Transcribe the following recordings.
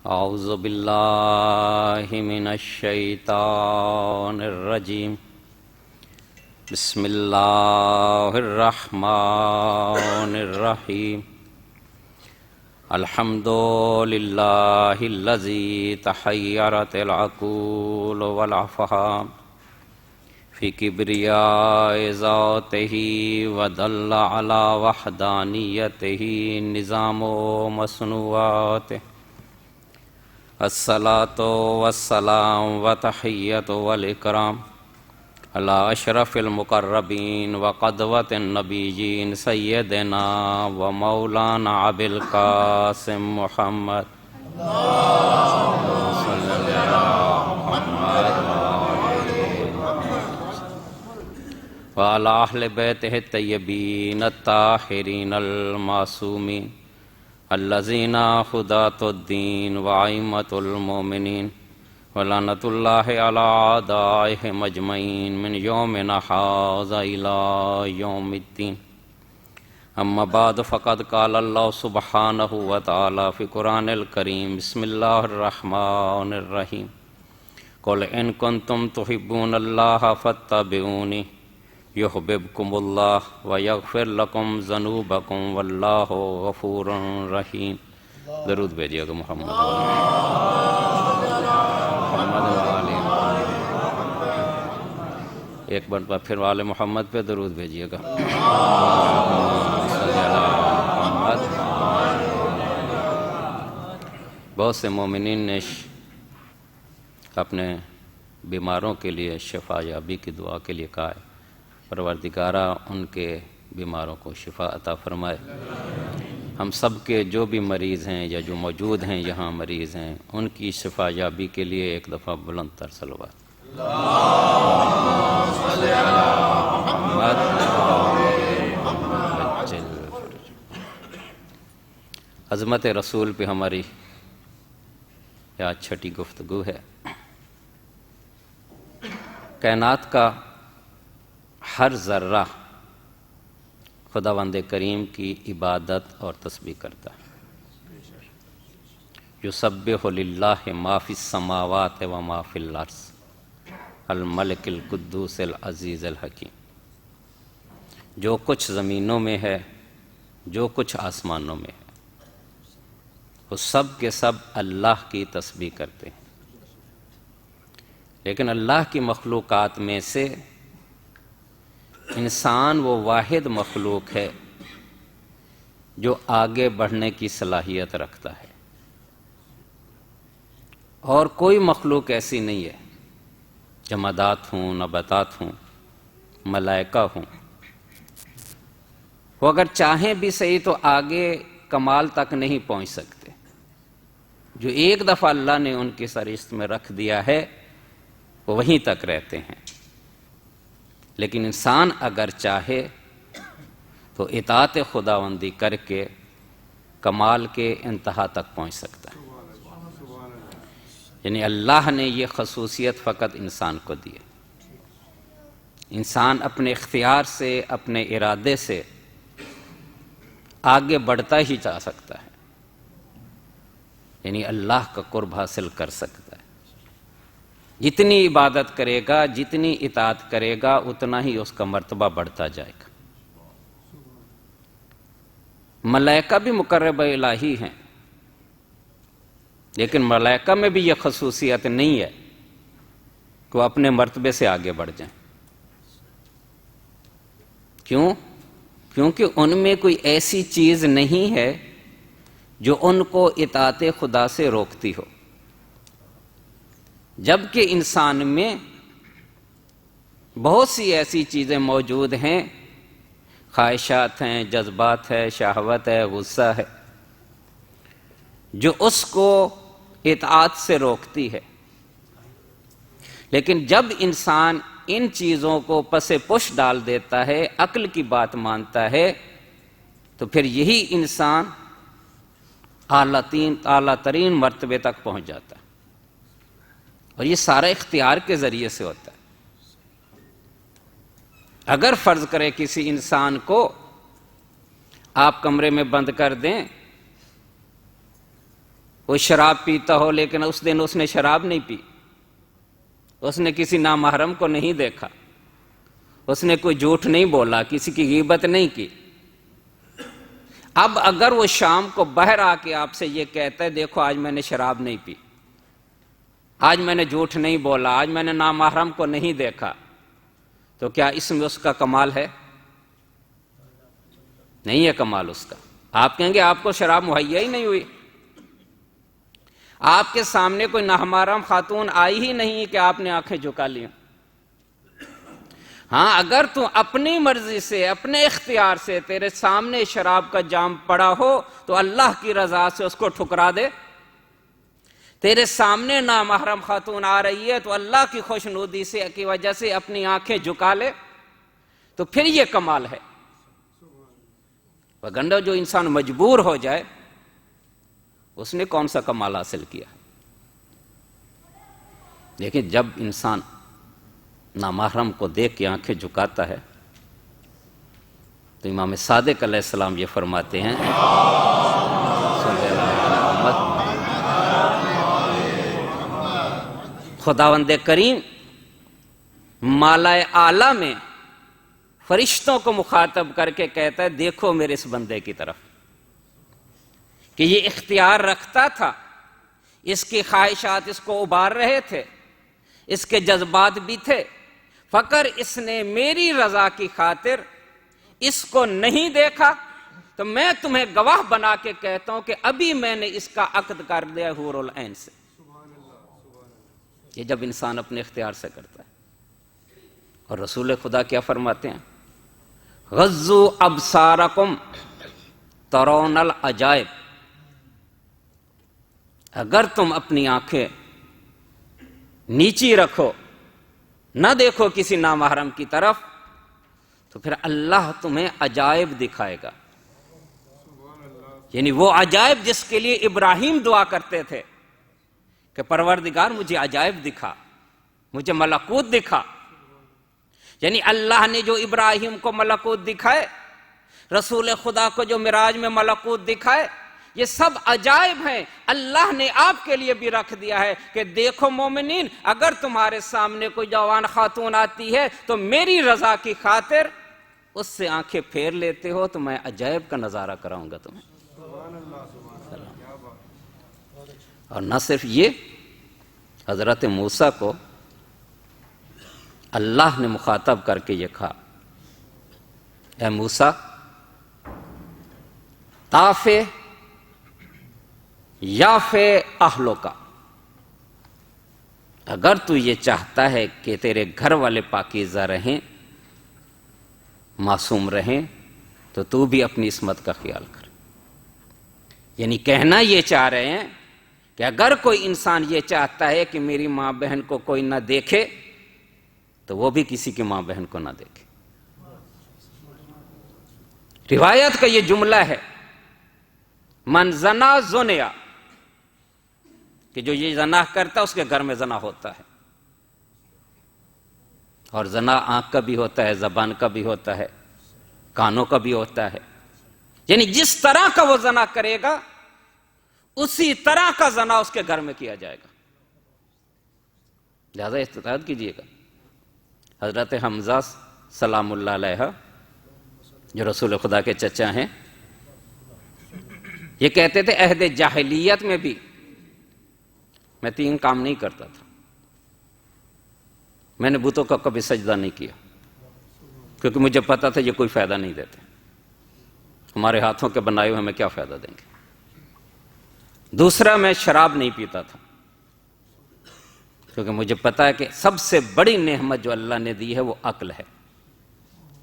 اعوذ باللہ من الشیطان الرجیم بسم اللہ الرحمن الرحیم الحمد للہ الذی تحیرت العقول والافہام فی کبریاء ذاتہ ودل علی وحدانیتہ نظام و مصنوعاتہ الصلاۃ والسلام وتحیۃ والاکرام علی اشرف المقربین وقدوۃ النبیین سیدنا و مولانا ابی القاسم محمد صلی اللہ محمد وعلی اہل بیتہ الطیبین الطاہرین المعصومین الذین خداۃ الدین وائمۃ المؤمنین ولعنۃ اللہ علی اعدائہم اجمعین من یومنا ھذا الی یوم الدین اما بعد فقد قال اللہ سبحانہ وتعالی فی قرآن الکریم بسم اللہ الرحمن الرحیم قل ان کنتم تحبون اللہ فاتبعونی یحببکم اللہ ویغفر لکم ذنوبکم واللہ غفور رحیم۔ درود بھیجیے گا محمد ایک بار پھر والے محمد پہ درود بھیجیے گا۔ بہت سے مومنین نے اپنے بیماروں کے لیے شفا یابی کی دعا کے لیے کہا ہے، پروردگارہ ان کے بیماروں کو شفا عطا فرمائے۔ ہم سب کے جو بھی مریض ہیں یا جو موجود ہیں یہاں مریض ہیں، ان کی شفا یابی کے لیے ایک دفعہ بلند تر صلوات۔ عظمت رسول پہ ہماری آج چھٹی گفتگو ہے۔ کائنات کا ہر ذرہ خداوند کریم کی عبادت اور تسبیح کرتا ہے۔ یسبح للہ ما فی السماوات و ما فی الارض الملک القدوس العزیز الحکیم۔ جو کچھ زمینوں میں ہے، جو کچھ آسمانوں میں ہے، وہ سب کے سب اللہ کی تسبیح کرتے ہیں۔ لیکن اللہ کی مخلوقات میں سے انسان وہ واحد مخلوق ہے جو آگے بڑھنے کی صلاحیت رکھتا ہے، اور کوئی مخلوق ایسی نہیں ہے، جمادات ہوں، نباتات ہوں، ملائکہ ہوں، وہ اگر چاہیں بھی صحیح تو آگے کمال تک نہیں پہنچ سکتے۔ جو ایک دفعہ اللہ نے ان کی سرشت میں رکھ دیا ہے وہ وہیں تک رہتے ہیں۔ لیکن انسان اگر چاہے تو اطاعت خداوندی کر کے کمال کے انتہا تک پہنچ سکتا ہے۔ یعنی اللہ نے یہ خصوصیت فقط انسان کو دی ہے۔ انسان اپنے اختیار سے، اپنے ارادے سے آگے بڑھتا ہی جا سکتا ہے، یعنی اللہ کا قرب حاصل کر سکتا ہے۔ جتنی عبادت کرے گا، جتنی اطاعت کرے گا، اتنا ہی اس کا مرتبہ بڑھتا جائے گا۔ ملائکہ بھی مقرب الہی ہیں، لیکن ملائکہ میں بھی یہ خصوصیت نہیں ہے کہ وہ اپنے مرتبے سے آگے بڑھ جائیں۔ کیوں؟ کیونکہ ان میں کوئی ایسی چیز نہیں ہے جو ان کو اطاعت خدا سے روکتی ہو، جبکہ انسان میں بہت سی ایسی چیزیں موجود ہیں، خواہشات ہیں، جذبات ہے، شہوت ہے، غصہ ہے، جو اس کو اطاعت سے روکتی ہے۔ لیکن جب انسان ان چیزوں کو پس پش ڈال دیتا ہے، عقل کی بات مانتا ہے، تو پھر یہی انسان اعلیٰ ترین مرتبے تک پہنچ جاتا ہے، اور یہ سارا اختیار کے ذریعے سے ہوتا ہے۔ اگر فرض کرے کسی انسان کو آپ کمرے میں بند کر دیں، کوئی شراب پیتا ہو لیکن اس دن اس نے شراب نہیں پی، اس نے کسی نامحرم کو نہیں دیکھا، اس نے کوئی جھوٹ نہیں بولا، کسی کی غیبت نہیں کی، اب اگر وہ شام کو باہر آ کے آپ سے یہ کہتا ہے دیکھو آج میں نے شراب نہیں پی، آج میں نے جھوٹ نہیں بولا، آج میں نے نامحرم کو نہیں دیکھا، تو کیا اس میں اس کا کمال ہے؟ نہیں ہے کمال اس کا۔ آپ کہیں گے آپ کو شراب مہیا ہی نہیں ہوئی، آپ کے سامنے کوئی نامحرم خاتون آئی ہی نہیں کہ آپ نے آنکھیں جھکا لی۔ ہاں اگر تو اپنی مرضی سے اپنے اختیار سے تیرے سامنے شراب کا جام پڑا ہو تو اللہ کی رضا سے اس کو ٹھکرا دے، تیرے سامنے نامحرم خاتون آ رہی ہے تو اللہ کی خوشنودی سے کی وجہ سے اپنی آنکھیں جھکا لے، تو پھر یہ کمال ہے۔ وگرنہ جو انسان مجبور ہو جائے اس نے کون سا کمال حاصل کیا؟ لیکن جب انسان نامحرم کو دیکھ کے آنکھیں جھکاتا ہے تو امام صادق علیہ السلام یہ فرماتے ہیں خداوند کریم مالائے اعلیٰ میں فرشتوں کو مخاطب کر کے کہتا ہے دیکھو میرے اس بندے کی طرف کہ یہ اختیار رکھتا تھا، اس کی خواہشات اس کو ابار رہے تھے، اس کے جذبات بھی تھے، فقر اس نے میری رضا کی خاطر اس کو نہیں دیکھا، تو میں تمہیں گواہ بنا کے کہتا ہوں کہ ابھی میں نے اس کا عقد کر دیا حور العین سے۔ یہ جب انسان اپنے اختیار سے کرتا ہے۔ اور رسول خدا کیا فرماتے ہیں؟ غضوا ابصارکم ترون العجائب، اگر تم اپنی آنکھیں نیچی رکھو، نہ دیکھو کسی نامحرم کی طرف، تو پھر اللہ تمہیں عجائب دکھائے گا۔ یعنی وہ عجائب جس کے لیے ابراہیم دعا کرتے تھے کہ پروردگار مجھے عجائب دکھا، مجھے ملکوت دکھا، یعنی اللہ نے جو ابراہیم کو ملکوت دکھائے، رسول خدا کو جو معراج میں ملکوت دکھائے، یہ سب عجائب ہیں، اللہ نے آپ کے لیے بھی رکھ دیا ہے کہ دیکھو مومنین، اگر تمہارے سامنے کوئی جوان خاتون آتی ہے تو میری رضا کی خاطر اس سے آنکھیں پھیر لیتے ہو تو میں عجائب کا نظارہ کراؤں گا تمہیں۔ اور نہ صرف یہ، حضرت موسیٰ کو اللہ نے مخاطب کر کے یہ کہا اے موسیٰ طافے یافے اہلو کا، اگر تو یہ چاہتا ہے کہ تیرے گھر والے پاکیزہ رہیں، معصوم رہیں، تو بھی اپنی عصمت کا خیال کر۔ یعنی کہنا یہ چاہ رہے ہیں کہ اگر کوئی انسان یہ چاہتا ہے کہ میری ماں بہن کو کوئی نہ دیکھے تو وہ بھی کسی کی ماں بہن کو نہ دیکھے۔ روایت کا یہ جملہ ہے من زنا زنیا، کہ جو یہ زنا کرتا ہے اس کے گھر میں زنا ہوتا ہے، اور زنا آنکھ کا بھی ہوتا ہے، زبان کا بھی ہوتا ہے، کانوں کا بھی ہوتا ہے، یعنی جس طرح کا وہ زنا کرے گا اسی طرح کا زنا اس کے گھر میں کیا جائے گا، لہذا احتیاط کیجیے گا۔ حضرت حمزہ سلام اللہ علیہ جو رسول خدا کے چچا ہیں، یہ کہتے تھے عہد جاہلیت میں بھی میں 3 کام نہیں کرتا تھا، میں نے بتوں کا کبھی سجدہ نہیں کیا کیونکہ مجھے پتا تھا یہ کوئی فائدہ نہیں دیتے، ہمارے ہاتھوں کے بنائے ہوئے ہمیں کیا فائدہ دیں گے۔ دوسرا، میں شراب نہیں پیتا تھا کیونکہ مجھے پتا ہے کہ سب سے بڑی نعمت جو اللہ نے دی ہے وہ عقل ہے،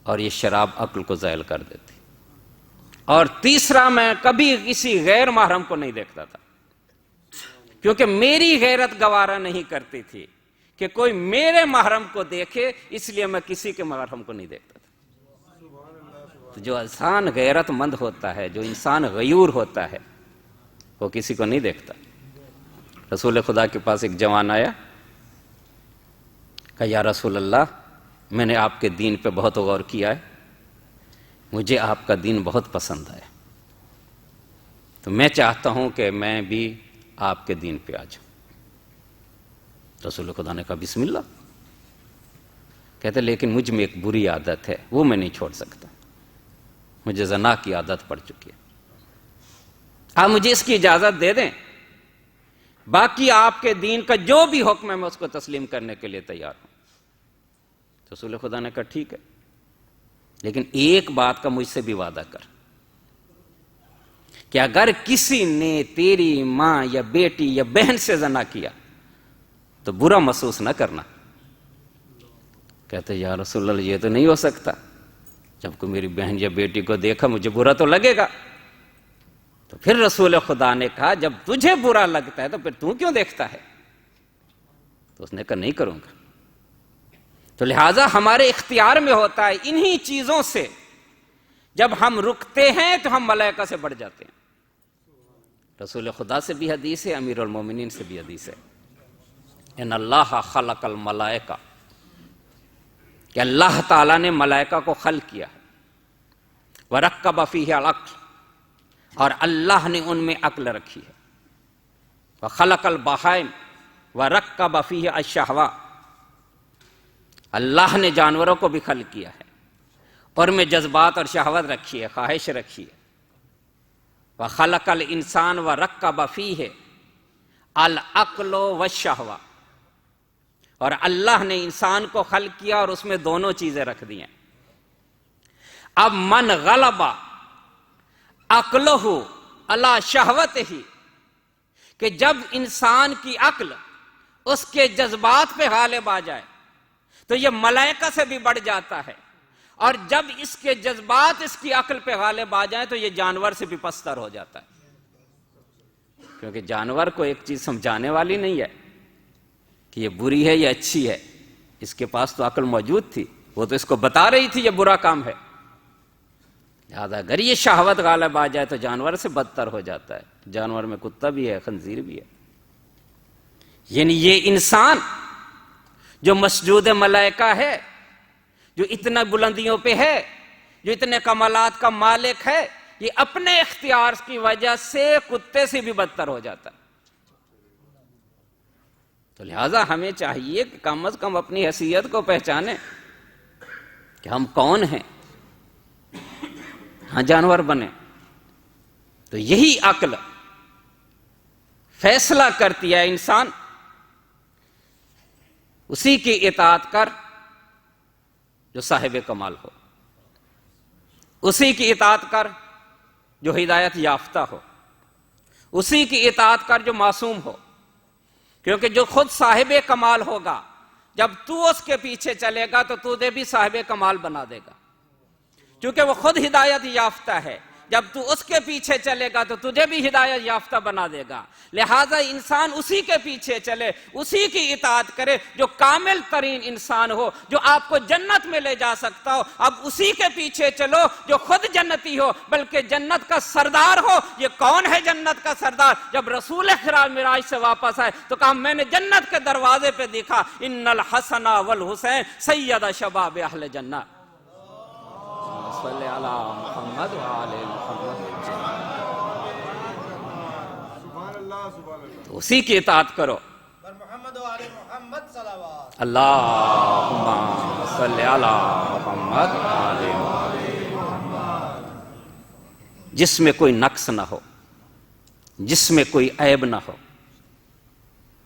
اور یہ شراب عقل کو زائل کر دیتی۔ اور تیسرا، میں کبھی کسی غیر محرم کو نہیں دیکھتا تھا کیونکہ میری غیرت گوارا نہیں کرتی تھی کہ کوئی میرے محرم کو دیکھے، اس لیے میں کسی کے محرم کو نہیں دیکھتا تھا۔ تو جو انسان غیرت مند ہوتا ہے، جو انسان غیور ہوتا ہے، وہ کسی کو نہیں دیکھتا۔ رسول خدا کے پاس ایک جوان آیا، کہا یا رسول اللہ، میں نے آپ کے دین پہ بہت غور کیا ہے، مجھے آپ کا دین بہت پسند ہے، تو میں چاہتا ہوں کہ میں بھی آپ کے دین پہ آ جاؤں۔ رسول خدا نے کہا بسم اللہ۔ کہتے لیکن مجھ میں ایک بری عادت ہے، وہ میں نہیں چھوڑ سکتا، مجھے زنا کی عادت پڑ چکی ہے، آپ مجھے اس کی اجازت دے دیں، باقی آپ کے دین کا جو بھی حکم ہے میں اس کو تسلیم کرنے کے لیے تیار ہوں۔ رسول خدا نے کہا ٹھیک ہے، لیکن ایک بات کا مجھ سے بھی وعدہ کر کہ اگر کسی نے تیری ماں یا بیٹی یا بہن سے زنا کیا تو برا محسوس نہ کرنا۔ کہتے یا رسول اللہ یہ تو نہیں ہو سکتا، جب کوئی میری بہن یا بیٹی کو دیکھا مجھے برا تو لگے گا۔ تو پھر رسول خدا نے کہا جب تجھے برا لگتا ہے تو پھر تو کیوں دیکھتا ہے؟ تو اس نے کہا نہیں کروں گا۔ تو لہٰذا ہمارے اختیار میں ہوتا ہے انہی چیزوں سے جب ہم رکتے ہیں تو ہم ملائکہ سے بڑھ جاتے ہیں۔ رسول خدا سے بھی حدیث ہے، امیر المومنین سے بھی حدیث ہے، ان اللہ خلق الملائکہ، کہ اللہ تعالیٰ نے ملائکہ کو خلق کیا ہے، وَرَكَّبَ فِيهِ الْعَقْلَ، اور اللہ نے ان میں عقل رکھی ہے، وَخَلَقَ الْبَهَائِمَ وَرَكَّبَ فِيهِ الشَّهْوَةَ، اللہ نے جانوروں کو بھی خلق کیا ہے اور میں جذبات اور شہوت رکھی ہے، خواہش رکھی ہے، وَخَلَقَ الْإِنسَانَ وَرَكَّبَ فِيهِ الْعَقْلُ وَالشَّهْوَةُ، اور اللہ نے انسان کو خلق کیا اور اس میں دونوں چیزیں رکھ دی ہیں۔ اب من غلب عقلہ علی شہوتہ، کہ جب انسان کی عقل اس کے جذبات پہ غالب آ جائے تو یہ ملائکہ سے بھی بڑھ جاتا ہے، اور جب اس کے جذبات اس کی عقل پہ غالب آ جائیں تو یہ جانور سے بھی پستر ہو جاتا ہے، کیونکہ جانور کو ایک چیز سمجھانے والی نہیں ہے کہ یہ بری ہے یا اچھی ہے، اس کے پاس تو عقل موجود تھی، وہ تو اس کو بتا رہی تھی یہ برا کام ہے، لہذا اگر یہ شہوت غالب آ جائے تو جانور سے بدتر ہو جاتا ہے، جانور میں کتا بھی ہے، خنزیر بھی ہے۔ یعنی یہ انسان جو مسجود ملائکہ ہے، جو اتنا بلندیوں پہ ہے، جو اتنے کمالات کا مالک ہے، یہ اپنے اختیار کی وجہ سے کتے سے بھی بدتر ہو جاتا ہے۔ تو لہٰذا ہمیں چاہیے کہ کم از کم اپنی حیثیت کو پہچانیں کہ ہم کون ہیں، ہاں جانور بنے۔ تو یہی عقل فیصلہ کرتی ہے انسان اسی کی اطاعت کر جو صاحب کمال ہو، اسی کی اطاعت کر جو ہدایت یافتہ ہو، اسی کی اطاعت کر جو معصوم ہو، کیونکہ جو خود صاحب کمال ہوگا جب تو اس کے پیچھے چلے گا تو تجھے بھی صاحب کمال بنا دے گا، کیونکہ وہ خود ہدایت یافتہ ہے، جب تو اس کے پیچھے چلے گا تو تجھے بھی ہدایت یافتہ بنا دے گا۔ لہٰذا انسان اسی کے پیچھے چلے، اسی کی اطاعت کرے جو کامل ترین انسان ہو، جو آپ کو جنت میں لے جا سکتا ہو، اب اسی کے پیچھے چلو جو خود جنتی ہو بلکہ جنت کا سردار ہو۔ یہ کون ہے جنت کا سردار؟ جب رسول خدا معراج سے واپس آئے تو کہا میں نے جنت کے دروازے پہ دیکھا ان الحسن والحسین سید شباب اہل جنت، صلی علی محمد وعلی محمد۔ تو اسی کی اطاعت کرو۔ محمد وعلی محمد صلوات اللہم صلی علی محمد وعلی محمد۔ جس میں کوئی نقص نہ ہو، جس میں کوئی عیب نہ ہو،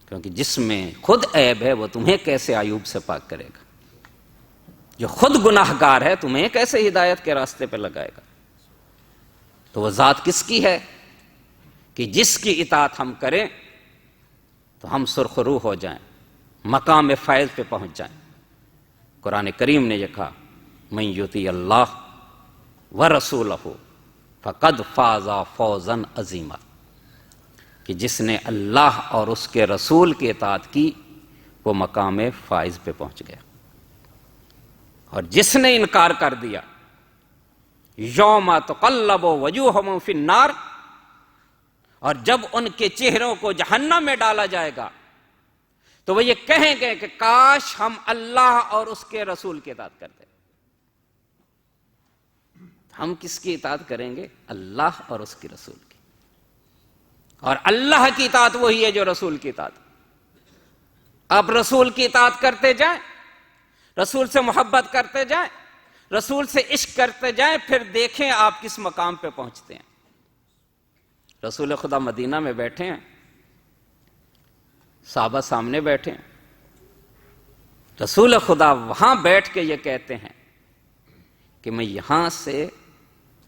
کیونکہ جس میں خود عیب ہے وہ تمہیں کیسے ایوب سے پاک کرے گا؟ جو خود گناہ گار ہے تمہیں کیسے ہدایت کے راستے پہ لگائے گا؟ تو وہ ذات کس کی ہے کہ جس کی اطاعت ہم کریں تو ہم سرخ روح ہو جائیں، مقام فیض پہ پہنچ جائیں۔ قرآن کریم نے یہ کہا من یطیع اللہ ورسولہ فقد فاز فوزا عظیما، کہ جس نے اللہ اور اس کے رسول کی اطاعت کی وہ مقام فائز پہ پہنچ گیا، اور جس نے انکار کر دیا یوم تقلب وجوہہم فی النار، اور جب ان کے چہروں کو جہنم میں ڈالا جائے گا تو وہ یہ کہیں گے کہ کاش ہم اللہ اور اس کے رسول کی اطاعت کرتے۔ ہم کس کی اطاعت کریں گے؟ اللہ اور اس کے رسول کی۔ اور اللہ کی اطاعت وہی ہے جو رسول کی اطاعت. آپ رسول کی اطاعت کرتے جائیں، رسول سے محبت کرتے جائیں، رسول سے عشق کرتے جائیں، پھر دیکھیں آپ کس مقام پہ پہنچتے ہیں. رسول خدا مدینہ میں بیٹھے ہیں، صحابہ سامنے بیٹھے ہیں، رسول خدا وہاں بیٹھ کے یہ کہتے ہیں کہ میں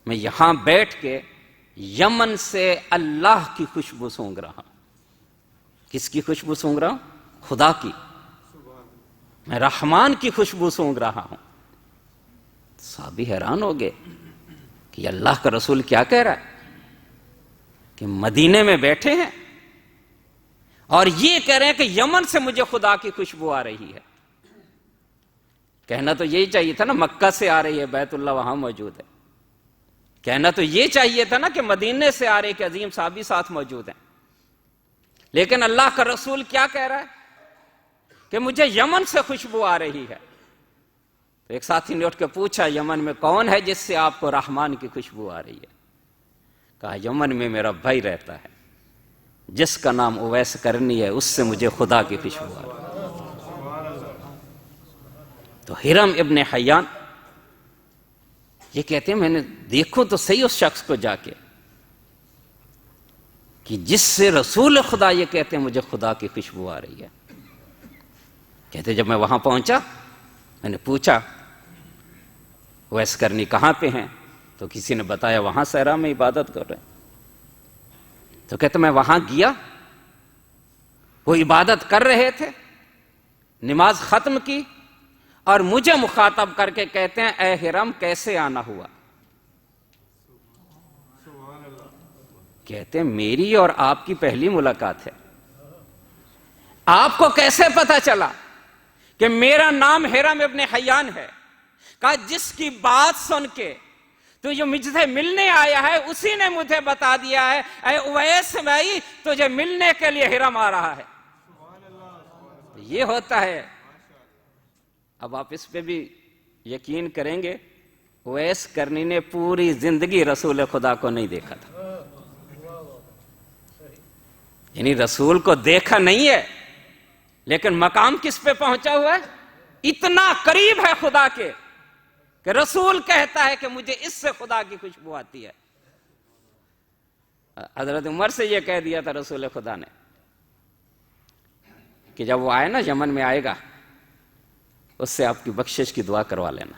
یہاں بیٹھ کے یمن سے اللہ کی خوشبو سونگھ رہا ہوں. کس کی خوشبو سونگھ رہا ہوں؟ خدا کی. میں رحمان کی خوشبو سونگھ رہا ہوں. صحابی حیران ہو گئے کہ یہ اللہ کا رسول کیا کہہ رہا ہے کہ مدینے میں بیٹھے ہیں اور یہ کہہ رہے ہیں کہ یمن سے مجھے خدا کی خوشبو آ رہی ہے. کہنا تو یہی چاہیے تھا نا مکہ سے آ رہی ہے، بیت اللہ وہاں موجود ہے. کہنا تو یہ چاہیے تھا نا کہ مدینے سے آ رہے کہ عظیم صحابی ساتھ موجود ہیں. لیکن اللہ کا رسول کیا کہہ رہا ہے کہ مجھے یمن سے خوشبو آ رہی ہے. تو ایک ساتھی نے اٹھ کے پوچھا یمن میں کون ہے جس سے آپ کو رحمان کی خوشبو آ رہی ہے؟ کہا یمن میں میرا بھائی رہتا ہے جس کا نام اویس کرنی ہے، اس سے مجھے خدا کی خوشبو آ رہی ہے. تو ہرم ابن حیان یہ کہتے ہیں میں نے دیکھو تو صحیح اس شخص کو جا کے کہ جس سے رسول خدا یہ کہتے ہیں مجھے خدا کی خوشبو آ رہی ہے. کہتے جب میں وہاں پہنچا میں نے پوچھا اویس کرنی کہاں پہ ہیں؟ تو کسی نے بتایا وہاں صحرا میں عبادت کر رہے ہیں. تو کہتے میں وہاں گیا، وہ عبادت کر رہے تھے، نماز ختم کی اور مجھے مخاطب کر کے کہتے ہیں اے ہرم کیسے آنا ہوا؟ کہتے ہیں میری اور آپ کی پہلی ملاقات ہے. آپ کو کیسے پتا چلا کہ میرا نام ہرم ابن حیان ہے؟ کہا جس کی بات سن کے تو جو مجھ سے ملنے آیا ہے اسی نے مجھے بتا دیا ہے اے اویس بھائی تجھے ملنے کے لیے ہرم آ رہا ہے. یہ ہوتا ہے. اب آپ اس پہ بھی یقین کریں گے اویس کرنی نے پوری زندگی رسول خدا کو نہیں دیکھا تھا. یعنی رسول کو دیکھا نہیں ہے لیکن مقام کس پہ پہنچا ہوا ہے؟ اتنا قریب ہے خدا کے کہ رسول کہتا ہے کہ مجھے اس سے خدا کی خوشبو آتی ہے. حضرت عمر سے یہ کہہ دیا تھا رسول خدا نے کہ جب وہ آئے نا یمن میں آئے گا اس سے آپ کی بخشش کی دعا کروا لینا.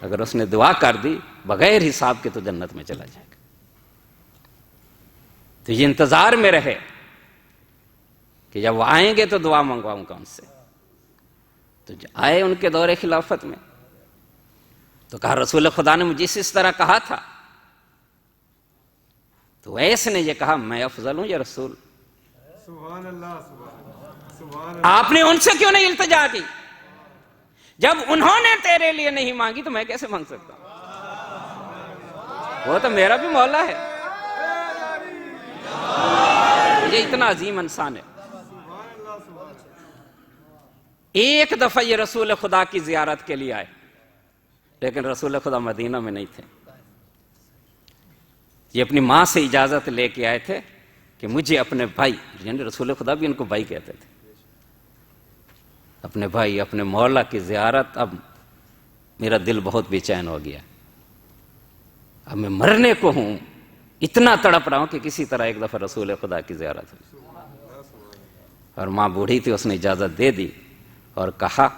اگر اس نے دعا کر دی بغیر حساب کے تو جنت میں چلا جائے گا. تو یہ انتظار میں رہے کہ جب وہ آئیں گے تو دعا منگواؤں گا ان سے. تو آئے ان کے دور خلافت میں تو کہا رسول خدا نے مجھے اس طرح کہا تھا. تو ایسے نے یہ کہا میں افضل ہوں یا رسول؟ سبحان اللہ سبحان آپ نے ان سے کیوں نہیں التجا کی؟ جب انہوں نے تیرے لیے نہیں مانگی تو میں کیسے مانگ سکتا ہوں؟ وہ تو میرا بھی مولا ہے. یہ اتنا عظیم انسان ہے. ایک دفعہ یہ رسول خدا کی زیارت کے لیے آئے لیکن رسول خدا مدینہ میں نہیں تھے. یہ اپنی ماں سے اجازت لے کے آئے تھے کہ مجھے اپنے بھائی، یعنی رسول خدا بھی ان کو بھائی کہتے تھے، اپنے بھائی اپنے مولا کی زیارت. اب میرا دل بہت بے چین ہو گیا، اب میں مرنے کو ہوں، اتنا تڑپ رہا ہوں کہ کسی طرح ایک دفعہ رسول خدا کی زیارت ہوئی. اور ماں بوڑھی تھی، اس نے اجازت دے دی اور کہا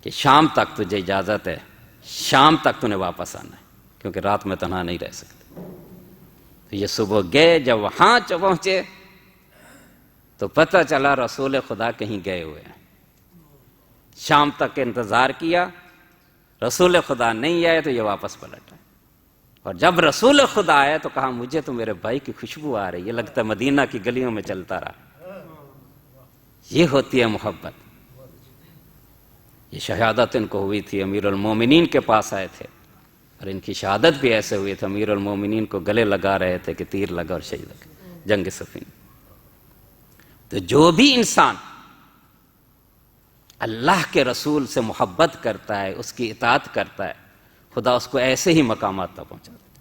کہ شام تک تجھے اجازت ہے، شام تک تُنے واپس آنا ہے کیونکہ رات میں تنہا نہیں رہ سکتے. تو یہ صبح گئے، جب وہاں پہنچے تو پتہ چلا رسول خدا کہیں گئے ہوئے ہیں. شام تک انتظار کیا، رسول خدا نہیں آئے تو یہ واپس پلٹ آئے. اور جب رسول خدا آئے تو کہا مجھے تو میرے بھائی کی خوشبو آ رہی ہے، لگتا ہے مدینہ کی گلیوں میں چلتا رہا. یہ ہوتی ہے محبت. یہ شہادت ان کو ہوئی تھی، امیر المومنین کے پاس آئے تھے اور ان کی شہادت بھی ایسے ہوئی تھی. امیر المومنین کو گلے لگا رہے تھے کہ تیر لگا اور شہید ہو گئے جنگ صفین. تو جو بھی انسان اللہ کے رسول سے محبت کرتا ہے، اس کی اطاعت کرتا ہے، خدا اس کو ایسے ہی مقامات تک پہنچاتا ہے.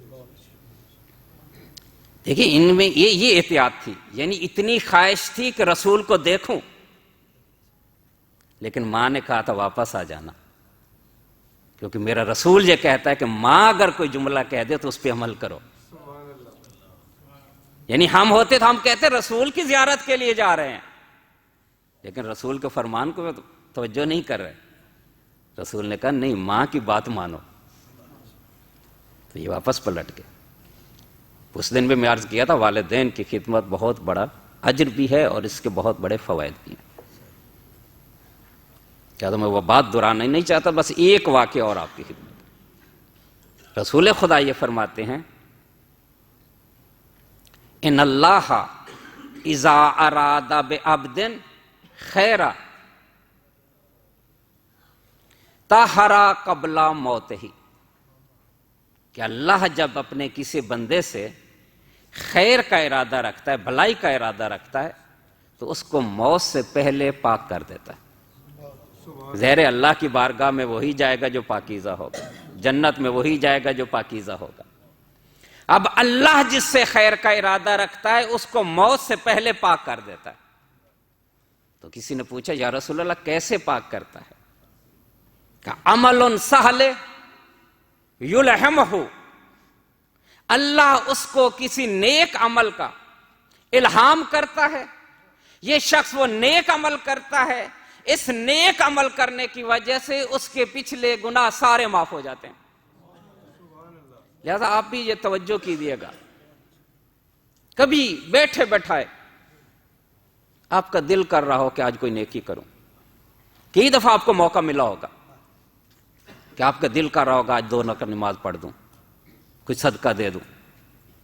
دیکھیں ان میں یہ احتیاط تھی، یعنی اتنی خواہش تھی کہ رسول کو دیکھوں، لیکن ماں نے کہا تھا واپس آ جانا، کیونکہ میرا رسول یہ کہتا ہے کہ ماں اگر کوئی جملہ کہہ دے تو اس پہ عمل کرو۔ یعنی ہم ہوتے تو ہم کہتے رسول کی زیارت کے لیے جا رہے ہیں، لیکن رسول کے فرمان کو توجہ نہیں کر رہے۔ رسول نے کہا نہیں، ماں کی بات مانو، تو یہ واپس پلٹ گئے۔ اس دن بھی میں عرض کیا تھا والدین کی خدمت بہت بڑا اجر بھی ہے اور اس کے بہت بڑے فوائد بھی ہیں۔ کیا تو میں وہ بات دہرانا نہیں چاہتا، بس ایک واقعہ اور آپ کی خدمت۔ رسول خدا یہ فرماتے ہیں ان اللہ اذا اراد بعبد خیرا طہرا قبل موتہ، کہ اللہ جب اپنے کسی بندے سے خیر کا ارادہ رکھتا ہے، بھلائی کا ارادہ رکھتا ہے، تو اس کو موت سے پہلے پاک کر دیتا ہے۔ ظاہر اللہ کی بارگاہ میں وہی جائے گا جو پاکیزہ ہوگا، جنت میں وہی جائے گا جو پاکیزہ ہوگا۔ اب اللہ جس سے خیر کا ارادہ رکھتا ہے اس کو موت سے پہلے پاک کر دیتا ہے۔ تو کسی نے پوچھا یا رسول اللہ کیسے پاک کرتا ہے؟ کہ عمل سہل یلہمہ، اللہ اس کو کسی نیک عمل کا الہام کرتا ہے، یہ شخص وہ نیک عمل کرتا ہے، اس نیک عمل کرنے کی وجہ سے اس کے پچھلے گناہ سارے معاف ہو جاتے ہیں۔ لہذا آپ بھی یہ توجہ کیجیے گا، کبھی بیٹھے بیٹھائے آپ کا دل کر رہا ہو کہ آج کوئی نیکی کروں، کئی دفعہ آپ کو موقع ملا ہوگا کہ آپ کا دل کر رہا ہوگا آج 2 رکعت نماز پڑھ دوں، کچھ صدقہ دے دوں،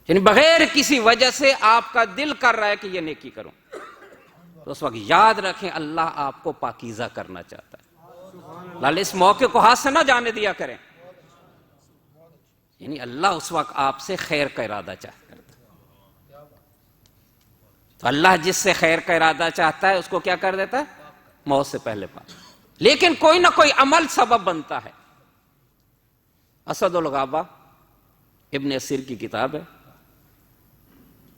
یعنی بغیر کسی وجہ سے آپ کا دل کر رہا ہے کہ یہ نیکی کروں، تو اس وقت یاد رکھیں اللہ آپ کو پاکیزہ کرنا چاہتا ہے۔ لال اس موقع کو ہاتھ سے نہ جانے دیا کریں، یعنی اللہ اس وقت آپ سے خیر کا ارادہ چاہتا ہے، تو اللہ جس سے خیر کا ارادہ چاہتا ہے اس کو کیا کر دیتا ہے؟ موت سے پہلے پاک۔ لیکن کوئی نہ کوئی عمل سبب بنتا ہے۔ اسد الغابہ ابن اسیر کی کتاب ہے،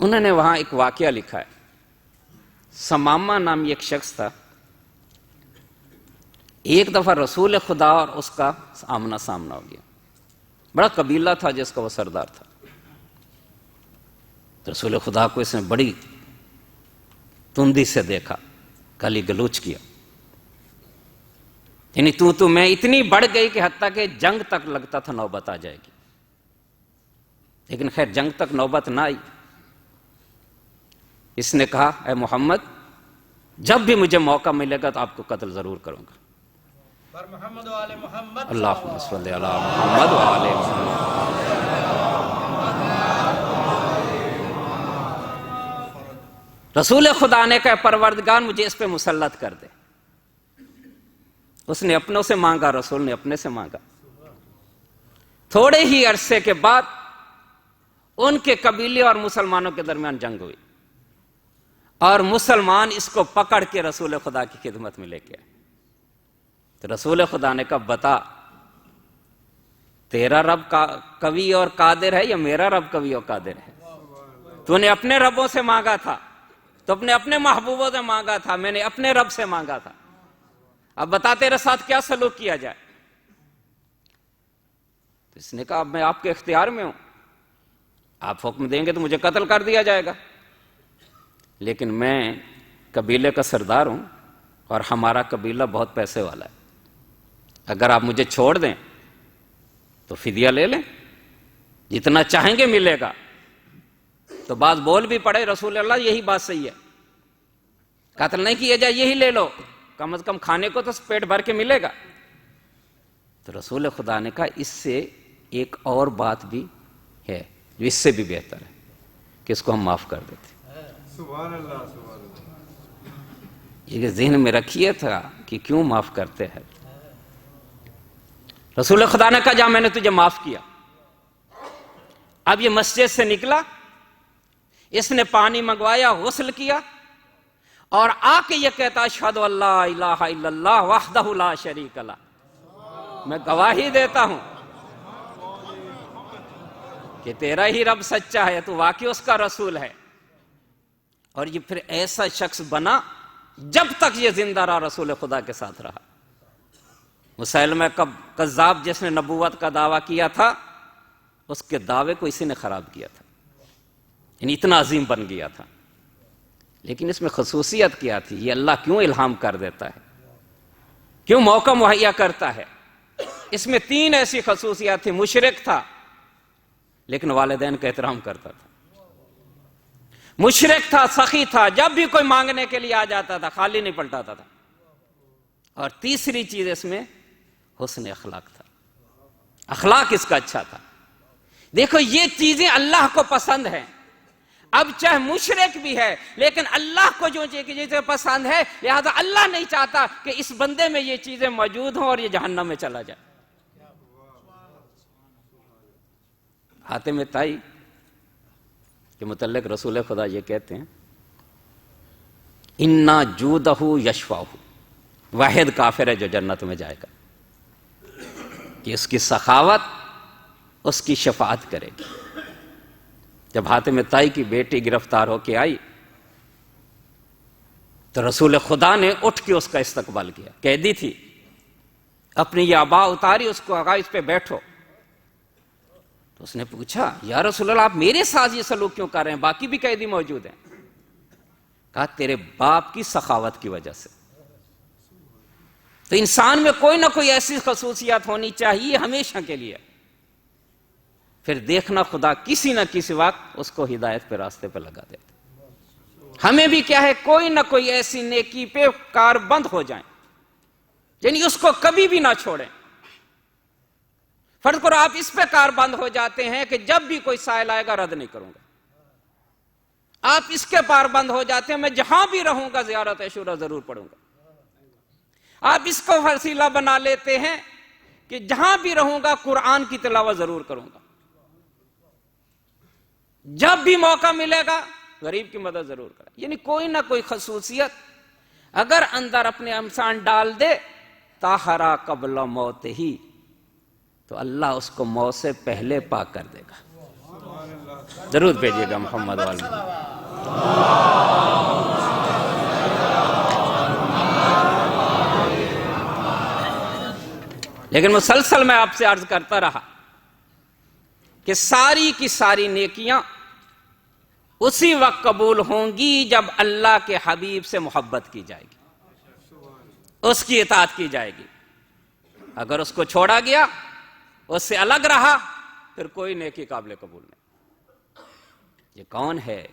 انہوں نے وہاں ایک واقعہ لکھا ہے۔ سمامہ نامی ایک شخص تھا، ایک دفعہ رسول خدا اور اس کا آمنا سامنا ہو گیا۔ بڑا قبیلہ تھا جس کا وہ سردار تھا۔ رسول خدا کو اس نے بڑی تندی سے دیکھا، گالی گلوچ کیا، یعنی تو میں اتنی بڑھ گئی کہ حتیٰ کہ جنگ تک لگتا تھا نوبت آ جائے گی، لیکن خیر جنگ تک نوبت نہ آئی۔ اس نے کہا اے محمد جب بھی مجھے موقع ملے گا تو آپ کو قتل ضرور کروں گا۔ محمد و آل محمد اللہم صلی علی محمد و آل محمد۔ رسول خدا نے کہا پروردگار مجھے اس پہ مسلط کر دے۔ اس نے اپنوں سے مانگا، رسول نے اپنے سے مانگا۔ تھوڑے ہی عرصے کے بعد ان کے قبیلے اور مسلمانوں کے درمیان جنگ ہوئی، اور مسلمان اس کو پکڑ کے رسول خدا کی خدمت میں لے کے آئے۔ تو رسول خدا نے کہا بتا تیرا رب قوی اور قادر ہے یا میرا رب قوی اور قادر ہے؟ تو نے اپنے ربوں سے مانگا تھا، تو اپنے محبوبوں سے مانگا تھا، میں نے اپنے رب سے مانگا تھا، اب بتا تیرے ساتھ کیا سلوک کیا جائے؟ تو اس نے کہا اب میں آپ کے اختیار میں ہوں، آپ حکم دیں گے تو مجھے قتل کر دیا جائے گا، لیکن میں قبیلے کا سردار ہوں اور ہمارا قبیلہ بہت پیسے والا ہے، اگر آپ مجھے چھوڑ دیں تو فدیہ لے لیں، جتنا چاہیں گے ملے گا۔ تو بعض بول بھی پڑے رسول اللہ یہی بات صحیح ہے، قتل نہیں کیا جائے، یہی لے لو، کم از کم کھانے کو تو پیٹ بھر کے ملے گا۔ تو رسول خدا نے کہا اس سے ایک اور بات بھی ہے جو اس سے بھی بہتر ہے کہ اس کو ہم معاف کر دیتے۔ سبحان اللہ سبحان اللہ۔ یہ ذہن میں رکھیے تھا کہ کیوں معاف کرتے ہیں۔ رسول خدا نے کہا جا میں نے تجھے معاف کیا۔ اب یہ مسجد سے نکلا، اس نے پانی منگوایا، غسل کیا، اور آ کے یہ کہتا اشہد ان لا الہ الا اللہ وحدہ لا شریک لہ، میں گواہی دیتا ہوں کہ تیرا ہی رب سچا ہے، تو واقعی اس کا رسول ہے۔ اور یہ پھر ایسا شخص بنا جب تک یہ زندہ رہا، رسول خدا کے ساتھ رہا۔ مسیلمہ کذاب جس نے نبوت کا دعویٰ کیا تھا، اس کے دعوے کو اسی نے خراب کیا تھا، یعنی اتنا عظیم بن گیا تھا۔ لیکن اس میں خصوصیت کیا تھی؟ یہ اللہ کیوں الہام کر دیتا ہے، کیوں موقع مہیا کرتا ہے؟ اس میں 3 ایسی خصوصیات تھی۔ مشرک تھا لیکن والدین کا احترام کرتا تھا، مشرک تھا، سخی تھا، جب بھی کوئی مانگنے کے لیے آ جاتا تھا خالی نہیں پلٹاتا تھا، اور تیسری چیز اس میں حسن اخلاق تھا، اخلاق اس کا اچھا تھا۔ دیکھو یہ چیزیں اللہ کو پسند ہیں۔ اب چاہے مشرک بھی ہے لیکن اللہ کو جو چیزیں پسند ہے، لہذا اللہ نہیں چاہتا کہ اس بندے میں یہ چیزیں موجود ہوں اور یہ جہنم میں چلا جائے۔ حاتم طائی کے متعلق رسول خدا یہ کہتے ہیں، اِنَّا جُودَهُ يَشْفَعُهُ، واحد کافر ہے جو جنت میں جائے گا، کہ اس کی سخاوت اس کی شفاعت کرے گی۔ جب حاتم طائی کی بیٹی گرفتار ہو کے آئی تو رسول خدا نے اٹھ کے اس کا استقبال کیا، قیدی تھی، اپنی یہ عبا اتاری، اس کو کہا اس پہ بیٹھو۔ تو اس نے پوچھا، یا رسول اللہ آپ میرے ساتھ یہ سلوک کیوں کر رہے ہیں، باقی بھی قیدی موجود ہیں؟ کہا تیرے باپ کی سخاوت کی وجہ سے۔ تو انسان میں کوئی نہ کوئی ایسی خصوصیات ہونی چاہیے ہمیشہ کے لیے، پھر دیکھنا خدا کسی نہ کسی وقت اس کو ہدایت پہ، راستے پہ لگا دیتا۔ ہمیں بھی کیا ہے، کوئی نہ کوئی ایسی نیکی پہ کار بند ہو جائیں، یعنی اس کو کبھی بھی نہ چھوڑیں۔ فرض کرو آپ اس پہ کار بند ہو جاتے ہیں کہ جب بھی کوئی سائل آئے گا رد نہیں کروں گا، آپ اس کے پار بند ہو جاتے ہیں میں جہاں بھی رہوں گا زیارت عاشورہ ضرور پڑھوں گا، آپ اس کو وسیلہ بنا لیتے ہیں کہ جہاں بھی رہوں گا قرآن کی تلاوت ضرور کروں گا، جب بھی موقع ملے گا غریب کی مدد ضرور کریں۔ یعنی کوئی نہ کوئی خصوصیت اگر اندر اپنے انسان ڈال دے، طاہرا قبل موت ہی، تو اللہ اس کو موت سے پہلے پاک کر دے گا۔ ضرور بھیجیے گا محمد والی۔ لیکن مسلسل میں آپ سے عرض کرتا رہا کہ ساری کی ساری نیکیاں اسی وقت قبول ہوں گی جب اللہ کے حبیب سے محبت کی جائے گی، اس کی اطاعت کی جائے گی۔ اگر اس کو چھوڑا گیا، اس سے الگ رہا، پھر کوئی نیکی قابل قبول نہیں۔ یہ کون ہے؟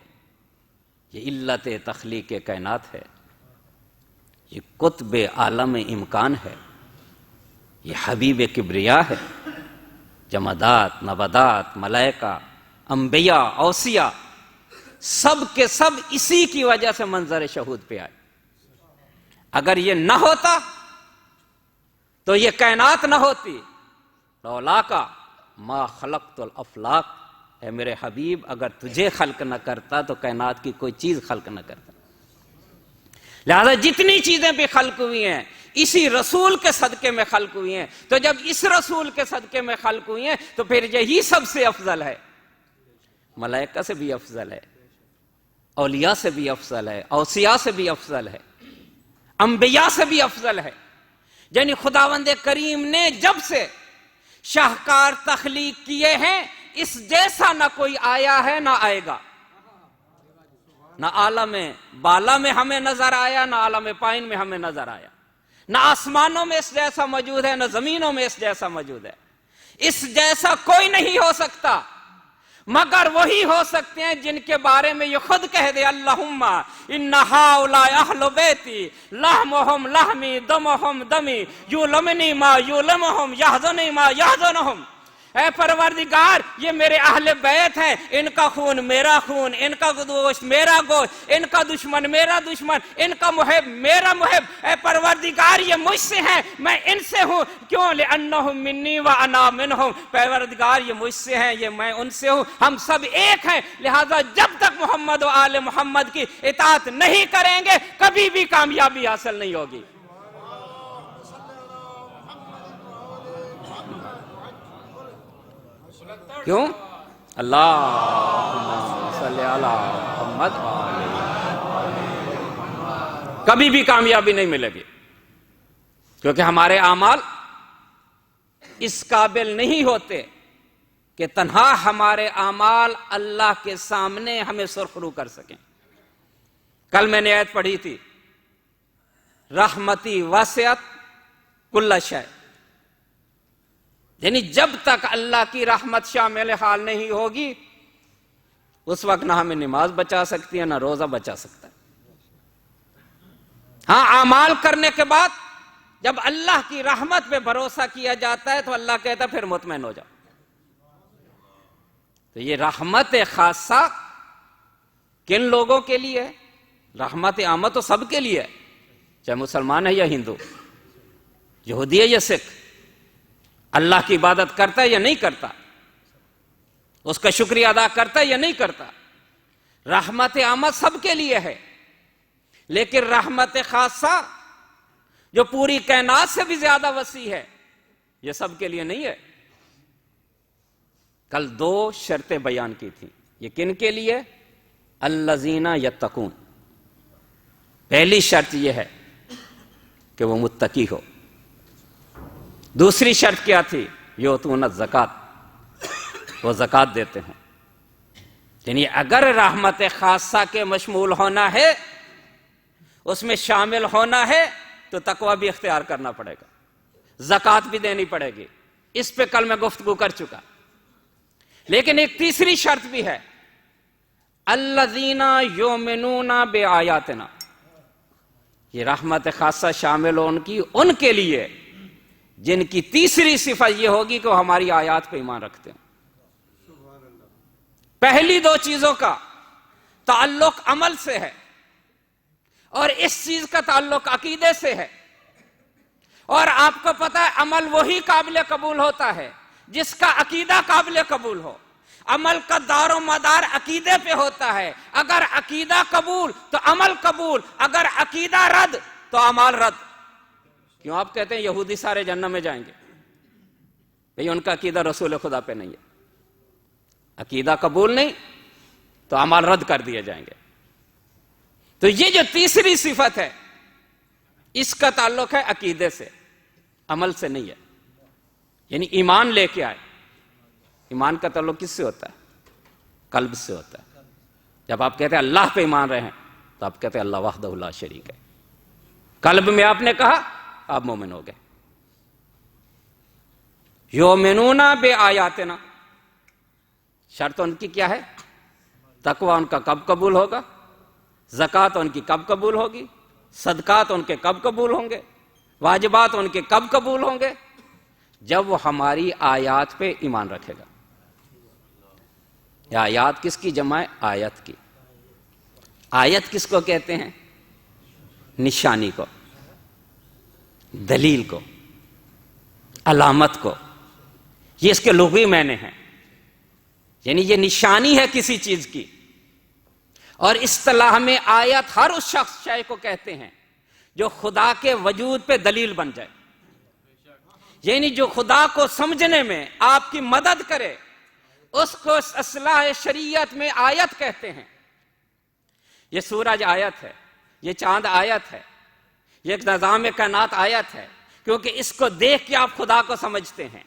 یہ علت تخلیق کائنات ہے، یہ قطب عالم امکان ہے، یہ حبیب کبریا ہے۔ جمادات، نباتات، ملائکہ، انبیاء، اوصیاء، سب کے سب اسی کی وجہ سے منظر شہود پہ آئے۔ اگر یہ نہ ہوتا تو یہ کائنات نہ ہوتی۔ لولاکا ما خلقت الافلاق، اے میرے حبیب اگر تجھے خلق نہ کرتا تو کائنات کی کوئی چیز خلق نہ کرتا۔ لہذا جتنی چیزیں بھی خلق ہوئی ہیں اسی رسول کے صدقے میں خلق ہوئی ہیں، تو جب اس رسول کے صدقے میں خلق ہوئی ہیں تو پھر یہی سب سے افضل ہے۔ ملائکہ سے بھی افضل ہے، اولیاء سے بھی افضل ہے، اوصیاء سے بھی افضل ہے، انبیاء سے بھی افضل ہے۔ یعنی خداوند کریم نے جب سے شاہکار تخلیق کیے ہیں، اس جیسا نہ کوئی آیا ہے نہ آئے گا۔ نہ عالم بالا میں ہمیں نظر آیا، نہ عالم پائن میں ہمیں نظر آیا، نہ آسمانوں میں اس جیسا موجود ہے، نہ زمینوں میں اس جیسا موجود ہے۔ اس جیسا کوئی نہیں ہو سکتا مگر وہی ہو سکتے ہیں جن کے بارے میں یہ خود کہہ دے، اللہم ان ہؤلاء اہل بیتی لحمہم لحمی دمہم دمی یولمنی ما یولمہم یحزنی ما یحزنہم۔ اے پروردگار یہ میرے اہل بیت ہیں، ان کا خون میرا خون، ان کا گوشت میرا گوشت، ان کا دشمن میرا دشمن، ان کا محب میرا محب۔ اے پروردگار یہ مجھ سے ہیں، میں ان سے ہوں، کیوں؟ لأنہم منی وانا منہم، پروردگار یہ مجھ سے ہیں، یہ میں ان سے ہوں، ہم سب ایک ہیں۔ لہذا جب تک محمد و آل محمد کی اطاعت نہیں کریں گے کبھی بھی کامیابی حاصل نہیں ہوگی۔ کیوں؟ اللہم صلی علی محمد وآلہ۔ کبھی بھی کامیابی نہیں ملے گی، کیونکہ ہمارے اعمال اس قابل نہیں ہوتے کہ تنہا ہمارے اعمال اللہ کے سامنے ہمیں سرخرو کر سکیں۔ کل میں نے آیت پڑھی تھی، رحمتی واسعت کل شیء، یعنی جب تک اللہ کی رحمت شامل حال نہیں ہوگی اس وقت نہ ہمیں نماز بچا سکتی ہے نہ روزہ بچا سکتا ہے۔ ہاں، اعمال کرنے کے بعد جب اللہ کی رحمت پہ بھروسہ کیا جاتا ہے تو اللہ کہتا ہے پھر مطمئن ہو جاؤ۔ تو یہ رحمت خاصہ کن لوگوں کے لیے ہے؟ رحمت عامہ تو سب کے لیے ہے، چاہے مسلمان ہے یا ہندو، یہودی ہے یا سکھ، اللہ کی عبادت کرتا ہے یا نہیں کرتا، اس کا شکریہ ادا کرتا ہے یا نہیں کرتا۔ رحمت عامہ سب کے لیے ہے، لیکن رحمت خاصہ جو پوری کائنات سے بھی زیادہ وسیع ہے یہ سب کے لیے نہیں ہے۔ کل 2 شرطیں بیان کی تھیں، یہ کن کے لیے؟ الذین یتقون، پہلی شرط یہ ہے کہ وہ متقی ہو۔ دوسری شرط کیا تھی؟ یؤتون الزکوٰۃ، وہ زکوٰۃ دیتے ہیں۔ یعنی اگر رحمت خاصہ کے مشمول ہونا ہے، اس میں شامل ہونا ہے تو تقوی بھی اختیار کرنا پڑے گا، زکوٰۃ بھی دینی پڑے گی، اس پہ کل میں گفتگو کر چکا۔ لیکن ایک تیسری شرط بھی ہے، الذین یؤمنون بآیاتنا، یہ رحمت خاصہ شامل ہو ان کے لیے جن کی تیسری صفت یہ ہوگی کہ وہ ہماری آیات پہ ایمان رکھتے ہیں۔ پہلی 2 چیزوں کا تعلق عمل سے ہے اور اس چیز کا تعلق عقیدے سے ہے، اور آپ کو پتا ہے عمل وہی قابل قبول ہوتا ہے جس کا عقیدہ قابل قبول ہو۔ عمل کا دار و مدار عقیدے پہ ہوتا ہے، اگر عقیدہ قبول تو عمل قبول، اگر عقیدہ رد تو اعمال رد۔ کیوں آپ کہتے ہیں یہودی سارے جنت میں جائیں گے؟ بھئی ان کا عقیدہ رسول خدا پہ نہیں ہے، عقیدہ قبول نہیں تو اعمال رد کر دیے جائیں گے۔ تو یہ جو تیسری صفت ہے اس کا تعلق ہے عقیدے سے، عمل سے نہیں ہے۔ یعنی ایمان لے کے آئے، ایمان کا تعلق کس سے ہوتا ہے؟ قلب سے ہوتا ہے۔ جب آپ کہتے ہیں اللہ پہ ایمان رہے ہیں تو آپ کہتے ہیں اللہ وحدہ لا شریک ہے، قلب میں آپ نے کہا آپ مومن ہو گئے۔ یؤمنون بآیاتنا، شرط ان کی کیا ہے؟ تقوی ان کا کب قبول ہوگا؟ زکوٰۃ ان کی کب قبول ہوگی؟ صدقات ان کے کب قبول ہوں گے؟ واجبات ان کے کب قبول ہوں گے؟ جب وہ ہماری آیات پہ ایمان رکھے گا۔ یہ آیات کس کی جمع ہے؟ آیت کی۔ آیت کس کو کہتے ہیں؟ نشانی کو، دلیل کو، علامت کو، یہ اس کے لغوی معنی ہیں، یعنی یہ نشانی ہے کسی چیز کی۔ اور اصطلاح میں آیت ہر اس شے کو کہتے ہیں جو خدا کے وجود پہ دلیل بن جائے، یعنی جو خدا کو سمجھنے میں آپ کی مدد کرے، اس کو اصلاح شریعت میں آیت کہتے ہیں۔ یہ سورج آیت ہے، یہ چاند آیت ہے، یہ نظام کائنات آیت ہے، کیونکہ اس کو دیکھ کے آپ خدا کو سمجھتے ہیں۔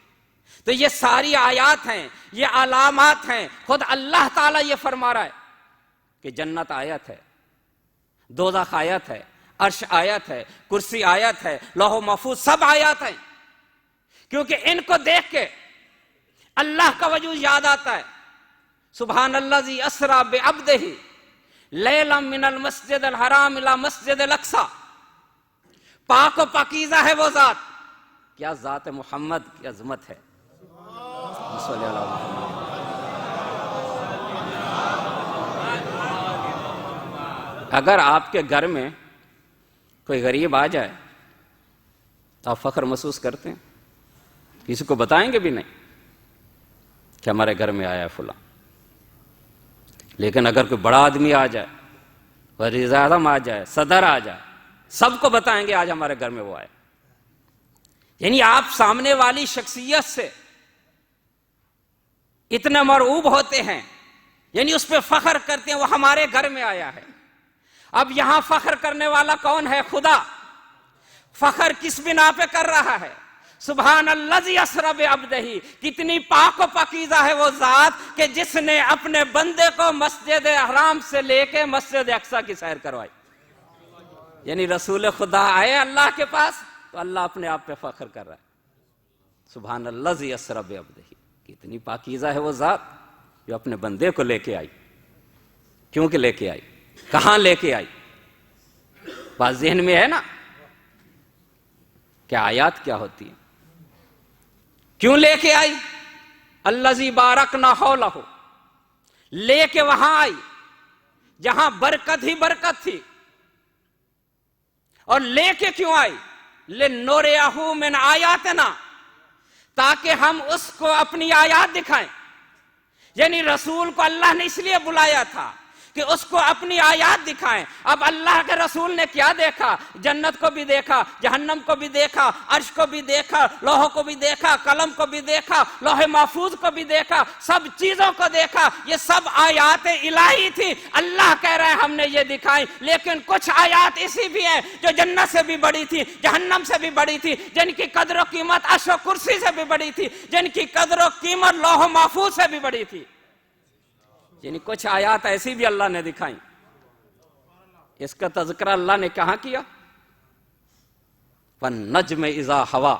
تو یہ ساری آیات ہیں، یہ علامات ہیں۔ خود اللہ تعالیٰ یہ فرما رہا ہے کہ جنت آیت ہے، دوزخ آیت ہے، عرش آیت ہے، کرسی آیت ہے، لوح و محفوظ سب آیات ہیں، کیونکہ ان کو دیکھ کے اللہ کا وجود یاد آتا ہے۔ سبحان الذی اسریٰ بعبدہ لیلا من المسجد الحرام الی مسجد الاقصی، پاک و پاکیزہ ہے وہ ذات، کیا ذات محمد کی عظمت ہے۔ صلی اللہ علیہ وسلم۔ اگر آپ کے گھر میں کوئی غریب آ جائے تو آپ فخر محسوس کرتے ہیں؟ کسی کو بتائیں گے بھی نہیں کہ ہمارے گھر میں آیا ہے فلاں۔ لیکن اگر کوئی بڑا آدمی آ جائے، وزیر اعظم آ جائے، صدر آ جائے، سب کو بتائیں گے آج ہمارے گھر میں وہ آئے۔ یعنی آپ سامنے والی شخصیت سے اتنے مرعوب ہوتے ہیں، یعنی اس پہ فخر کرتے ہیں وہ ہمارے گھر میں آیا ہے۔ اب یہاں فخر کرنے والا کون ہے؟ خدا۔ فخر کس بنا پہ کر رہا ہے؟ سبحان الذی اسری بعبدہ، کتنی پاک و پاکیزہ ہے وہ ذات کہ جس نے اپنے بندے کو مسجد حرام سے لے کے مسجد اقصی کی سیر کروائی۔ یعنی رسول خدا آئے اللہ کے پاس تو اللہ اپنے آپ پہ فخر کر رہا ہے، سبحان الذی اسری بعبدہ، کتنی پاکیزہ ہے وہ ذات جو اپنے بندے کو لے کے آئی۔ کیوں کہ لے کے آئی؟ کہاں لے کے آئی؟ بات ذہن میں ہے نا کہ آیات کیا ہوتی ہیں؟ کیوں لے کے آئی؟ الذی بارکنا حولہ، لے کے وہاں آئی جہاں برکت ہی برکت تھی۔ اور لے کے کیوں آئی؟ لنُرِیَہُ مِنْ آیاتنا، تاکہ ہم اس کو اپنی آیات دکھائیں۔ یعنی رسول کو اللہ نے اس لیے بلایا تھا کہ اس کو اپنی آیات دکھائیں۔ اب اللہ کے رسول نے کیا دیکھا؟ جنت کو بھی دیکھا، جہنم کو بھی دیکھا، عرش کو بھی دیکھا، لوح کو بھی دیکھا، قلم کو بھی دیکھا، لوح محفوظ کو بھی دیکھا، سب چیزوں کو دیکھا۔ یہ سب آیات الہی تھی، اللہ کہہ رہے ہیں ہم نے یہ دکھائی۔ لیکن کچھ آیات ایسی بھی ہیں جو جنت سے بھی بڑی تھی، جہنم سے بھی بڑی تھی، جن کی قدر و قیمت عرش و کرسی سے بھی بڑی تھی، جن کی قدر و قیمت لوح محفوظ سے بھی بڑی تھی۔ یعنی کچھ آیات ایسی بھی اللہ نے دکھائیں۔ اس کا تذکرہ اللہ نے کہاں کیا؟ وَالنَّجْمِ إِذَا هَوَىٰ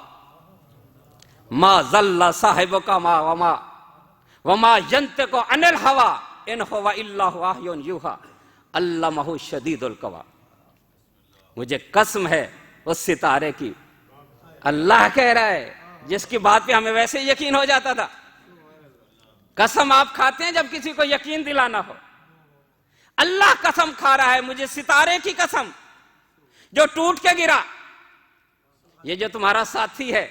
مَا ضَلَّ صَاحِبُكَ مَا وَمَا وَمَا يَنطِقُ عَنِ الْهَوَىٰ إِنْ هُوَ إِلَّا وَحْيٌ يُوحَىٰ عَلَّمَهُ شَدِيدُ الْقُوَىٰ۔ مجھے قسم ہے اس ستارے کی، اللہ کہہ رہا ہے جس کی بات پہ ہمیں ویسے یقین ہو جاتا تھا۔ قسم آپ کھاتے ہیں جب کسی کو یقین دلانا ہو، اللہ قسم کھا رہا ہے، مجھے ستارے کی قسم جو ٹوٹ کے گرا۔ یہ جو تمہارا ساتھی ہے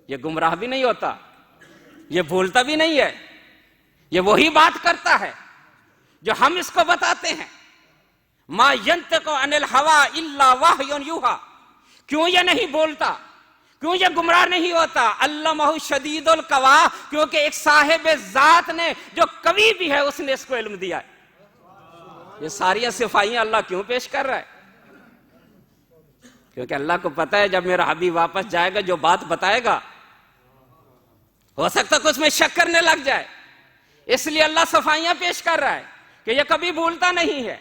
یہ گمراہ بھی نہیں ہوتا، یہ بھولتا بھی نہیں ہے، یہ وہی بات کرتا ہے جو ہم اس کو بتاتے ہیں۔ ما ینطق عن الہویٰ الا وحی یوحیٰ، کیوں یہ نہیں بولتا؟ کیوں یہ گمراہ نہیں ہوتا؟ علمہ شدید القویٰ، کیونکہ ایک صاحب ذات نے جو قوی بھی ہے اس نے اس کو علم دیا ہے۔ یہ ساری صفائیاں اللہ کیوں پیش کر رہا ہے؟ کیونکہ اللہ کو پتا ہے جب میرا حبیب واپس جائے گا جو بات بتائے گا ہو سکتا کہ اس میں شک کرنے لگ جائے، اس لیے اللہ صفائیاں پیش کر رہا ہے کہ یہ کبھی بھولتا نہیں ہے،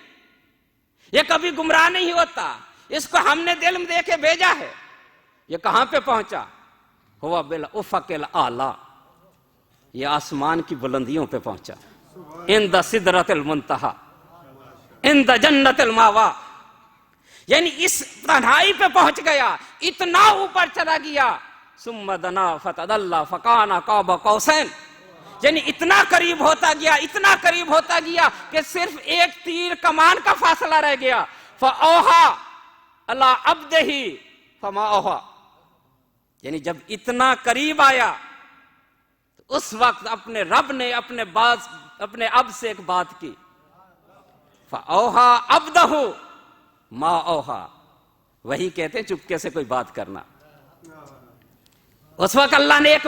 یہ کبھی گمراہ نہیں ہوتا، اس کو ہم نے علم دے کے بھیجا ہے۔ یہ کہاں پہ پہنچا؟ ہوا بالافق الاعلیٰ، یہ آسمان کی بلندیوں پہ پہنچا، عند سدرۃ المنتہی، عند جنت الماویٰ، یعنی اس تنہائی پہ پہنچ گیا، اتنا اوپر چلا گیا۔ ثم دنا فتدلی فکان قاب قوسین، یعنی اتنا قریب ہوتا گیا، اتنا قریب ہوتا گیا کہ صرف ایک تیر کمان کا فاصلہ رہ گیا۔ فاوحیٰ الی عبدہ فما اوحیٰ، یعنی جب اتنا قریب آیا تو اس وقت اپنے رب نے اپنے اب سے ایک بات کی، فاوحیٰ عبدہ ما اوحیٰ، وہی کہتے ہیں چپکے سے کوئی بات کرنا۔ اس وقت اللہ نے ایک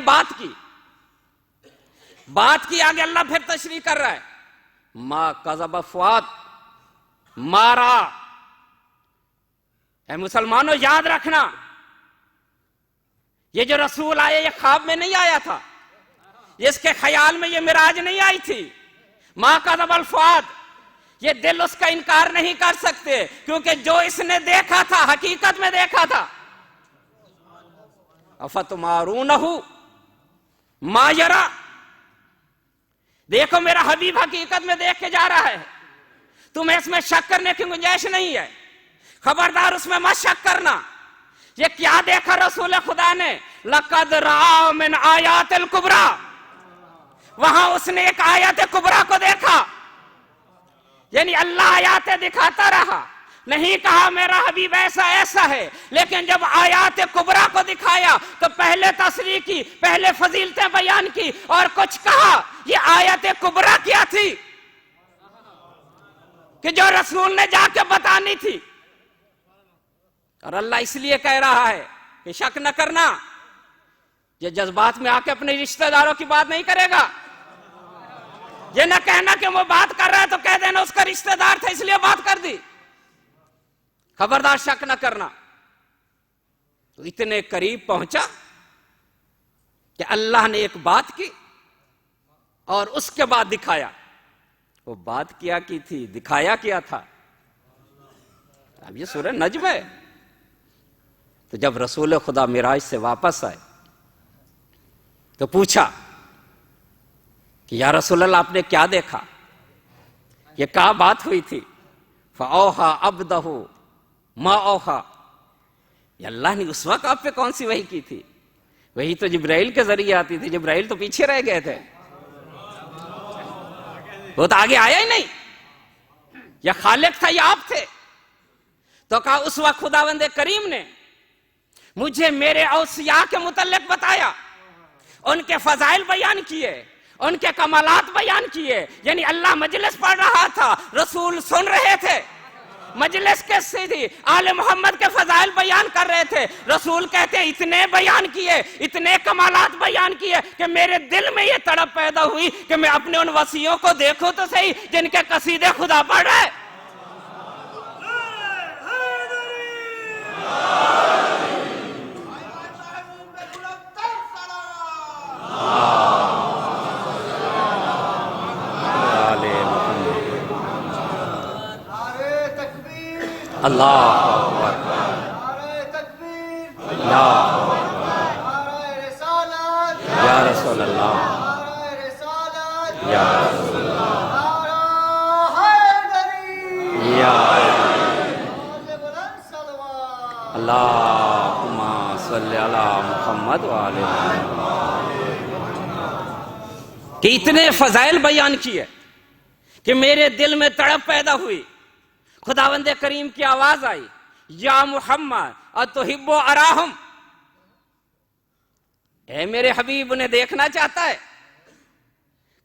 بات کی آگے اللہ پھر تشریح کر رہا ہے، ما کذب فؤاد مارا۔ اے مسلمانوں یاد رکھنا، یہ جو رسول آئے یہ خواب میں نہیں آیا تھا، اس کے خیال میں یہ معراج نہیں آئی تھی۔ ما کذب الفؤاد، یہ دل اس کا انکار نہیں کر سکتے کیونکہ جو اس نے دیکھا تھا حقیقت میں دیکھا تھا۔ افتمارونہ ما یرا، دیکھو میرا حبیب حقیقت میں دیکھ کے جا رہا ہے، تمہیں اس میں شک کرنے کی گنجائش نہیں ہے، خبردار اس میں مت شک کرنا۔ یہ کیا دیکھا رسول خدا نے؟ لقد رأى من آیات الکبریٰ، وہاں اس نے ایک آیات کبریٰ کو دیکھا، یعنی اللہ آیاتیں دکھاتا رہا، نہیں کہا میرا حبیب ایسا ایسا ہے، لیکن جب آیات کبریٰ کو دکھایا تو پہلے تصریح کی، پہلے فضیلتیں بیان کی اور کچھ کہا۔ یہ آیات کبریٰ کیا تھی کہ جو رسول نے جا کے بتانی تھی، اور اللہ اس لیے کہہ رہا ہے کہ شک نہ کرنا، یہ جذبات میں آ کے اپنے رشتہ داروں کی بات نہیں کرے گا. یہ نہ کہنا کہ وہ بات کر رہا ہے تو کہہ دینا اس کا رشتہ دار تھا اس لیے بات کر دی. خبردار شک نہ کرنا. تو اتنے قریب پہنچا کہ اللہ نے ایک بات کی اور اس کے بعد دکھایا. وہ بات کیا کی تھی, دکھایا کیا تھا. اب یہ سورہ نجم ہے. تو جب رسول خدا معراج سے واپس آئے تو پوچھا کہ یا رسول اللہ آپ نے کیا دیکھا, یہ کیا بات ہوئی تھی؟ فَأَوْحَى عَبْدَهُ مَا أَوْحَى. یہ اللہ نے اس وقت آپ پہ کون سی وحی کی تھی؟ وہی تو جبرائیل کے ذریعے آتی تھی. جبرائیل تو پیچھے رہ گئے تھے, وہ تو آگے آیا ہی نہیں. یا خالق تھا یا آپ تھے؟ تو کہا اس وقت خداوند کریم نے مجھے میرے اوصیاء کے متعلق بتایا, ان کے فضائل بیان کیے, ان کے کمالات بیان کیے. یعنی اللہ مجلس پڑھ رہا تھا, رسول سن رہے تھے. مجلس کیسی تھی؟ آل محمد کے فضائل بیان کر رہے تھے. رسول کہتے ہیں اتنے بیان کیے, اتنے کمالات بیان کیے کہ میرے دل میں یہ تڑپ پیدا ہوئی کہ میں اپنے ان وصیوں کو دیکھوں تو صحیح جن کے قصیدے خدا پڑھ رہے. اللہ یا رسول اللہ یا رسول اللہم صلی علی محمد وآل محمد. کہ اتنے فضائل بیان کیے کہ میرے دل میں تڑپ پیدا ہوئی. خداوند کریم کی آواز آئی, یا محمد اتحب اراہم. اے میرے حبیب انہیں دیکھنا چاہتا ہے؟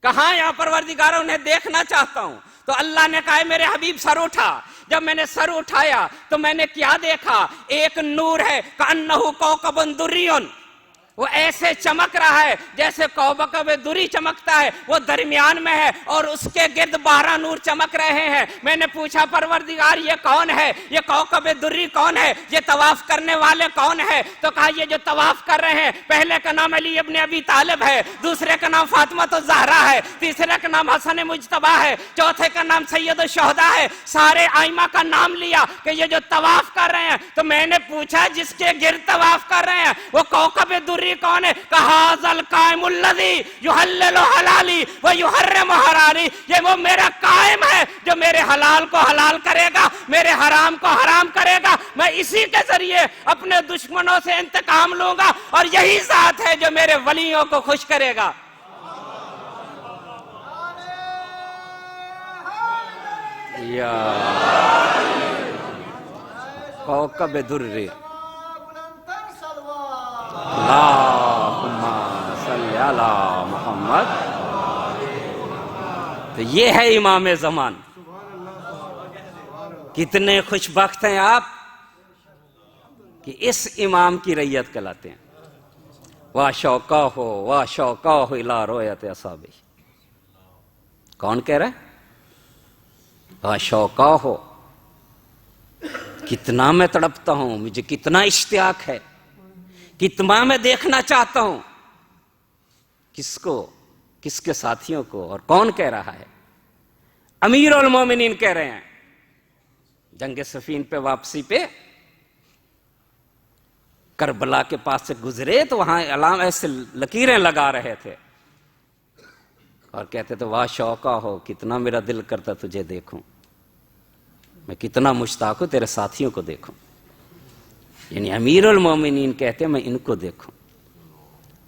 کہاں یا پروردگار انہیں دیکھنا چاہتا ہوں. تو اللہ نے کہا میرے حبیب سر اٹھا. جب میں نے سر اٹھایا تو میں نے کیا دیکھا؟ ایک نور ہے کأنہ کوکب دری, وہ ایسے چمک رہا ہے جیسے کوکب دری چمکتا ہے. وہ درمیان میں ہے اور اس کے گرد 12 نور چمک رہے ہیں. میں نے پوچھا پروردگار یہ کون ہے؟ یہ کوکب دری کون ہے؟ یہ طواف کرنے والے کون ہے؟ تو کہا یہ جو طواف کر رہے ہیں پہلے کا نام علی ابن ابی طالب ہے, دوسرے کا نام فاطمہ الزہرا ہے, تیسرے کا نام حسن مجتبیٰ ہے, چوتھے کا نام سید الشہداء ہے. سارے ائمہ کا نام لیا کہ یہ جو طواف کر رہے ہیں. تو میں نے پوچھا جس کے گرد طواف کر رہے ہیں وہ کوکب دری کون ہے؟ کہا ذل قائم الذی یحلل حلالی و یحرم حرامی. یہ وہ میرا قائم ہے جو میرے حلال کو حلال کرے گا, میرے حرام کو حرام کرے گا. میں اسی کے ذریعے اپنے دشمنوں سے انتقام لوں گا اور یہی ذات ہے جو میرے ولیوں کو خوش کرے گا. یا کوکب دری اللہم صلی علی محمد. تو یہ ہے امام زمان. کتنے خوش بخت ہیں آپ کہ اس امام کی رعیت کہلاتے ہیں. وَشَوْقَهُ وَشَوْقَهُ إِلَىٰ رُؤْيَةِ أَصْحَابِهِ. کون کہہ رہا ہے؟ وَشَوْقَهُ. کتنا میں تڑپتا ہوں, مجھے کتنا اشتیاق ہے, کتنا میں دیکھنا چاہتا ہوں. کس کو؟ کس کے ساتھیوں کو؟ اور کون کہہ رہا ہے؟ امیر المومنین کہہ رہے ہیں. جنگ صفین پہ واپسی پہ کربلا کے پاس سے گزرے تو وہاں علام ایسے لکیریں لگا رہے تھے اور کہتے تھے واہ شوقہ ہو, کتنا میرا دل کرتا تجھے دیکھوں, میں کتنا مشتاق ہوں تیرے ساتھیوں کو دیکھوں. یعنی امیر المومنین کہتے ہیں میں ان کو دیکھوں,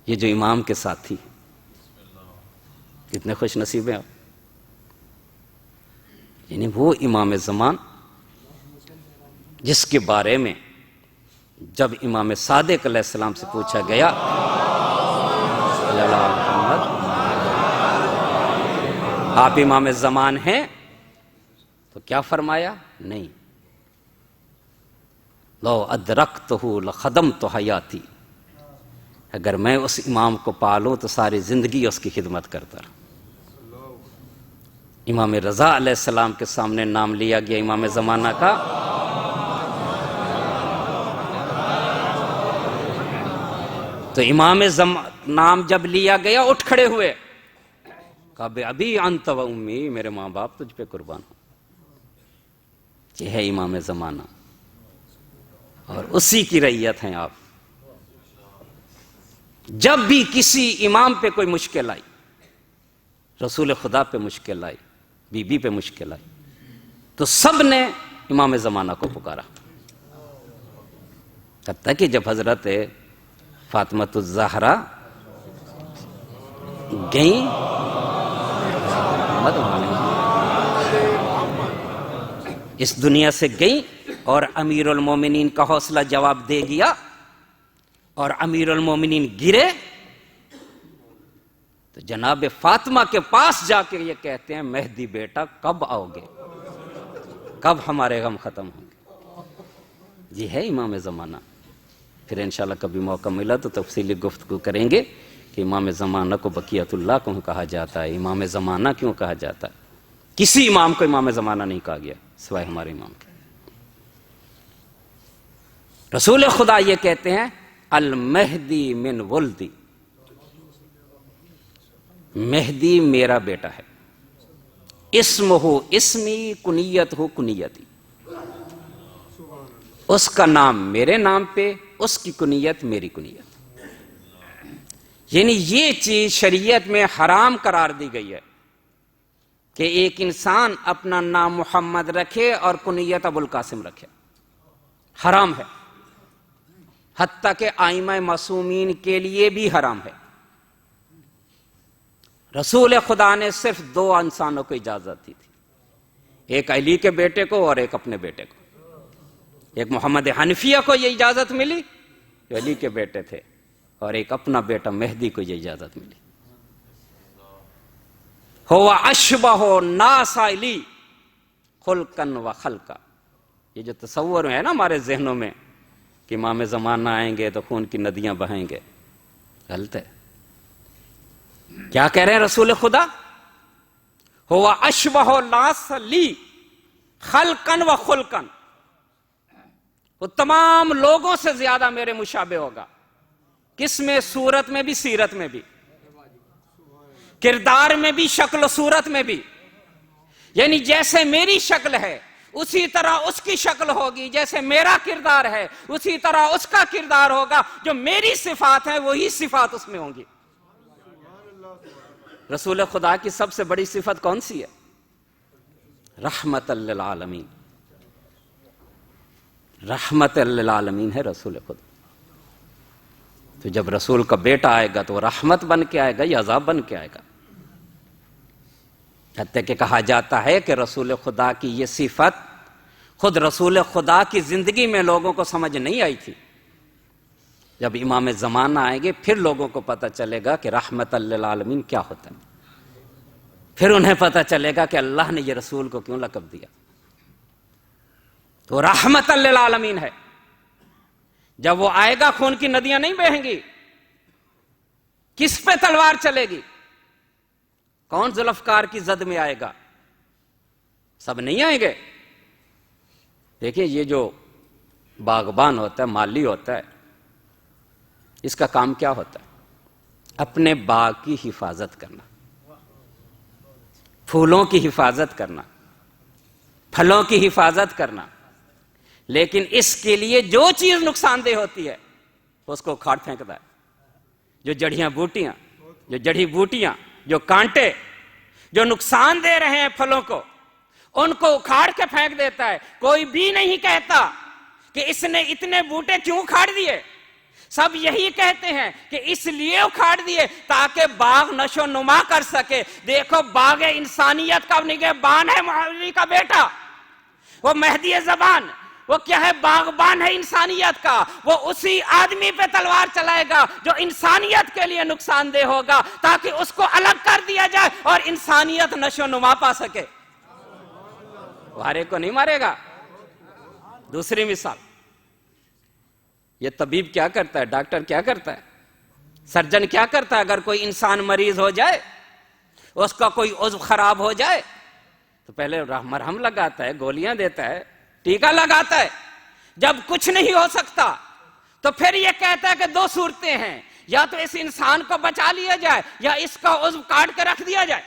یہ جو امام کے ساتھی. کتنے خوش نصیب ہیں آپ. یعنی وہ امام زمان جس کے بارے میں جب امام صادق علیہ السلام سے پوچھا گیا محمد آپ امام زمان ہیں, تو کیا فرمایا؟ نہیں. لو ادرکتہ لخدمت حیاتی. اگر میں اس امام کو پالوں تو ساری زندگی اس کی خدمت کرتا رہا۔ امام رضا علیہ السلام کے سامنے نام لیا گیا امام زمانہ کا، تو امام نام جب لیا گیا اٹھ کھڑے ہوئے، کہا بے ابی انت و امی، میرے ماں باپ تجھ پہ قربان ہوں۔ یہ ہے امام زمانہ، اور اسی کی رعیت ہیں آپ۔ جب بھی کسی امام پہ کوئی مشکل آئی، رسول خدا پہ مشکل آئی، بی بی پہ مشکل آئی، تو سب نے امام زمانہ کو پکارا، حتیٰ کہ جب حضرت فاطمۃ الزہرا گئیں اس دنیا سے گئیں اور امیر المومنین کا حوصلہ جواب دے گیا اور امیر المومنین گرے، تو جناب فاطمہ کے پاس جا کے یہ کہتے ہیں مہدی بیٹا کب آؤ گے، کب ہمارے غم ختم ہوں گے۔ یہ ہے امام زمانہ۔ پھر انشاءاللہ کبھی موقع ملا تو تفصیلی گفتگو کریں گے کہ امام زمانہ کو بقیت اللہ کیوں کہا جاتا ہے، امام زمانہ کیوں کہا جاتا ہے۔ کسی امام کو امام زمانہ نہیں کہا گیا سوائے ہمارے امام کے۔ رسول خدا یہ کہتے ہیں المہدی من ولدی، مہدی میرا بیٹا ہے، اسمہ اسمی کنیت ہو کنیتی، اس کا نام میرے نام پہ، اس کی کنیت میری کنیت۔ یعنی یہ چیز شریعت میں حرام قرار دی گئی ہے کہ ایک انسان اپنا نام محمد رکھے اور کنیت ابو القاسم رکھے، حرام ہے، حتیٰ کہ ائمہ معصومین کے لیے بھی حرام ہے۔ رسول خدا نے صرف دو انسانوں کو اجازت دی تھی، ایک علی کے بیٹے کو اور ایک اپنے بیٹے کو۔ ایک محمد حنفیہ کو یہ اجازت ملی جو علی کے بیٹے تھے، اور ایک اپنا بیٹا مہدی کو یہ اجازت ملی۔ ہوا اشبہ الناس علی خلقا و خلقا، یہ جو تصور ہے نا ہمارے ذہنوں میں کہ امام زمانہ آئیں گے تو خون کی ندیاں بہیں گے، غلط ہے۔ کیا کہہ رہے ہیں رسول خدا؟ ہوا اشبہ الناس لی خلقا و خلقا، وہ تمام لوگوں سے زیادہ میرے مشابہ ہوگا، کس میں؟ صورت میں بھی، سیرت میں بھی، کردار میں بھی، شکل و صورت میں بھی۔ یعنی جیسے میری شکل ہے اسی طرح اس کی شکل ہوگی، جیسے میرا کردار ہے اسی طرح اس کا کردار ہوگا، جو میری صفات ہیں وہی صفات اس میں ہوں گی۔ رسول خدا کی سب سے بڑی صفت کون سی ہے؟ رحمت للعالمین، رحمت للعالمین ہے رسول خدا۔ تو جب رسول کا بیٹا آئے گا تو وہ رحمت بن کے آئے گا یا عذاب بن کے آئے گا؟ حتیٰ کہ کہا جاتا ہے کہ رسول خدا کی یہ صفت خود رسول خدا کی زندگی میں لوگوں کو سمجھ نہیں آئی تھی، جب امام زمانہ آئیں گے پھر لوگوں کو پتہ چلے گا کہ رحمت للعالمین کیا ہوتا ہے، پھر انہیں پتہ چلے گا کہ اللہ نے یہ رسول کو کیوں لقب دیا۔ تو رحمت للعالمین ہے۔ جب وہ آئے گا خون کی ندیاں نہیں بہیں گی، کس پہ تلوار چلے گی؟ کون ذوالفقار کی زد میں آئے گا؟ سب نہیں آئیں گے۔ دیکھیں یہ جو باغبان ہوتا ہے، مالی ہوتا ہے، اس کا کام کیا ہوتا ہے؟ اپنے باغ کی حفاظت کرنا، پھولوں کی حفاظت کرنا، پھلوں کی حفاظت کرنا، لیکن اس کے لیے جو چیز نقصان دہ ہوتی ہے اس کو اکھاڑ پھینکتا ہے۔ جو جڑیاں بوٹیاں، جو جڑی بوٹیاں، جو کانٹے جو نقصان دے رہے ہیں پھلوں کو، ان کو اکھاڑ کے پھینک دیتا ہے۔ کوئی بھی نہیں کہتا کہ اس نے اتنے بوٹے کیوں اکھاڑ دیے، سب یہی کہتے ہیں کہ اس لیے اکھاڑ دیے تاکہ باغ نشو نما کر سکے۔ دیکھو باغ انسانیت کا نگہبان ہے علی کا بیٹا، وہ مہدی زبان، وہ کیا ہے؟ باغبان ہے انسانیت کا۔ وہ اسی آدمی پہ تلوار چلائے گا جو انسانیت کے لیے نقصان دہ ہوگا، تاکہ اس کو الگ کر دیا جائے اور انسانیت نشو نما پا سکے۔ وارے کو نہیں مارے گا۔ دوسری مثال، یہ طبیب کیا کرتا ہے، ڈاکٹر کیا کرتا ہے؟ سرجن کیا کرتا ہے؟ اگر کوئی انسان مریض ہو جائے، اس کا کوئی عضو خراب ہو جائے تو پہلے مرہم لگاتا ہے، گولیاں دیتا ہے، ٹیکا لگاتا ہے۔ جب کچھ نہیں ہو سکتا تو پھر یہ کہتا ہے کہ دو صورتیں ہیں، یا تو اس انسان کو بچا لیا جائے یا اس کا عضو کاٹ کے رکھ دیا جائے۔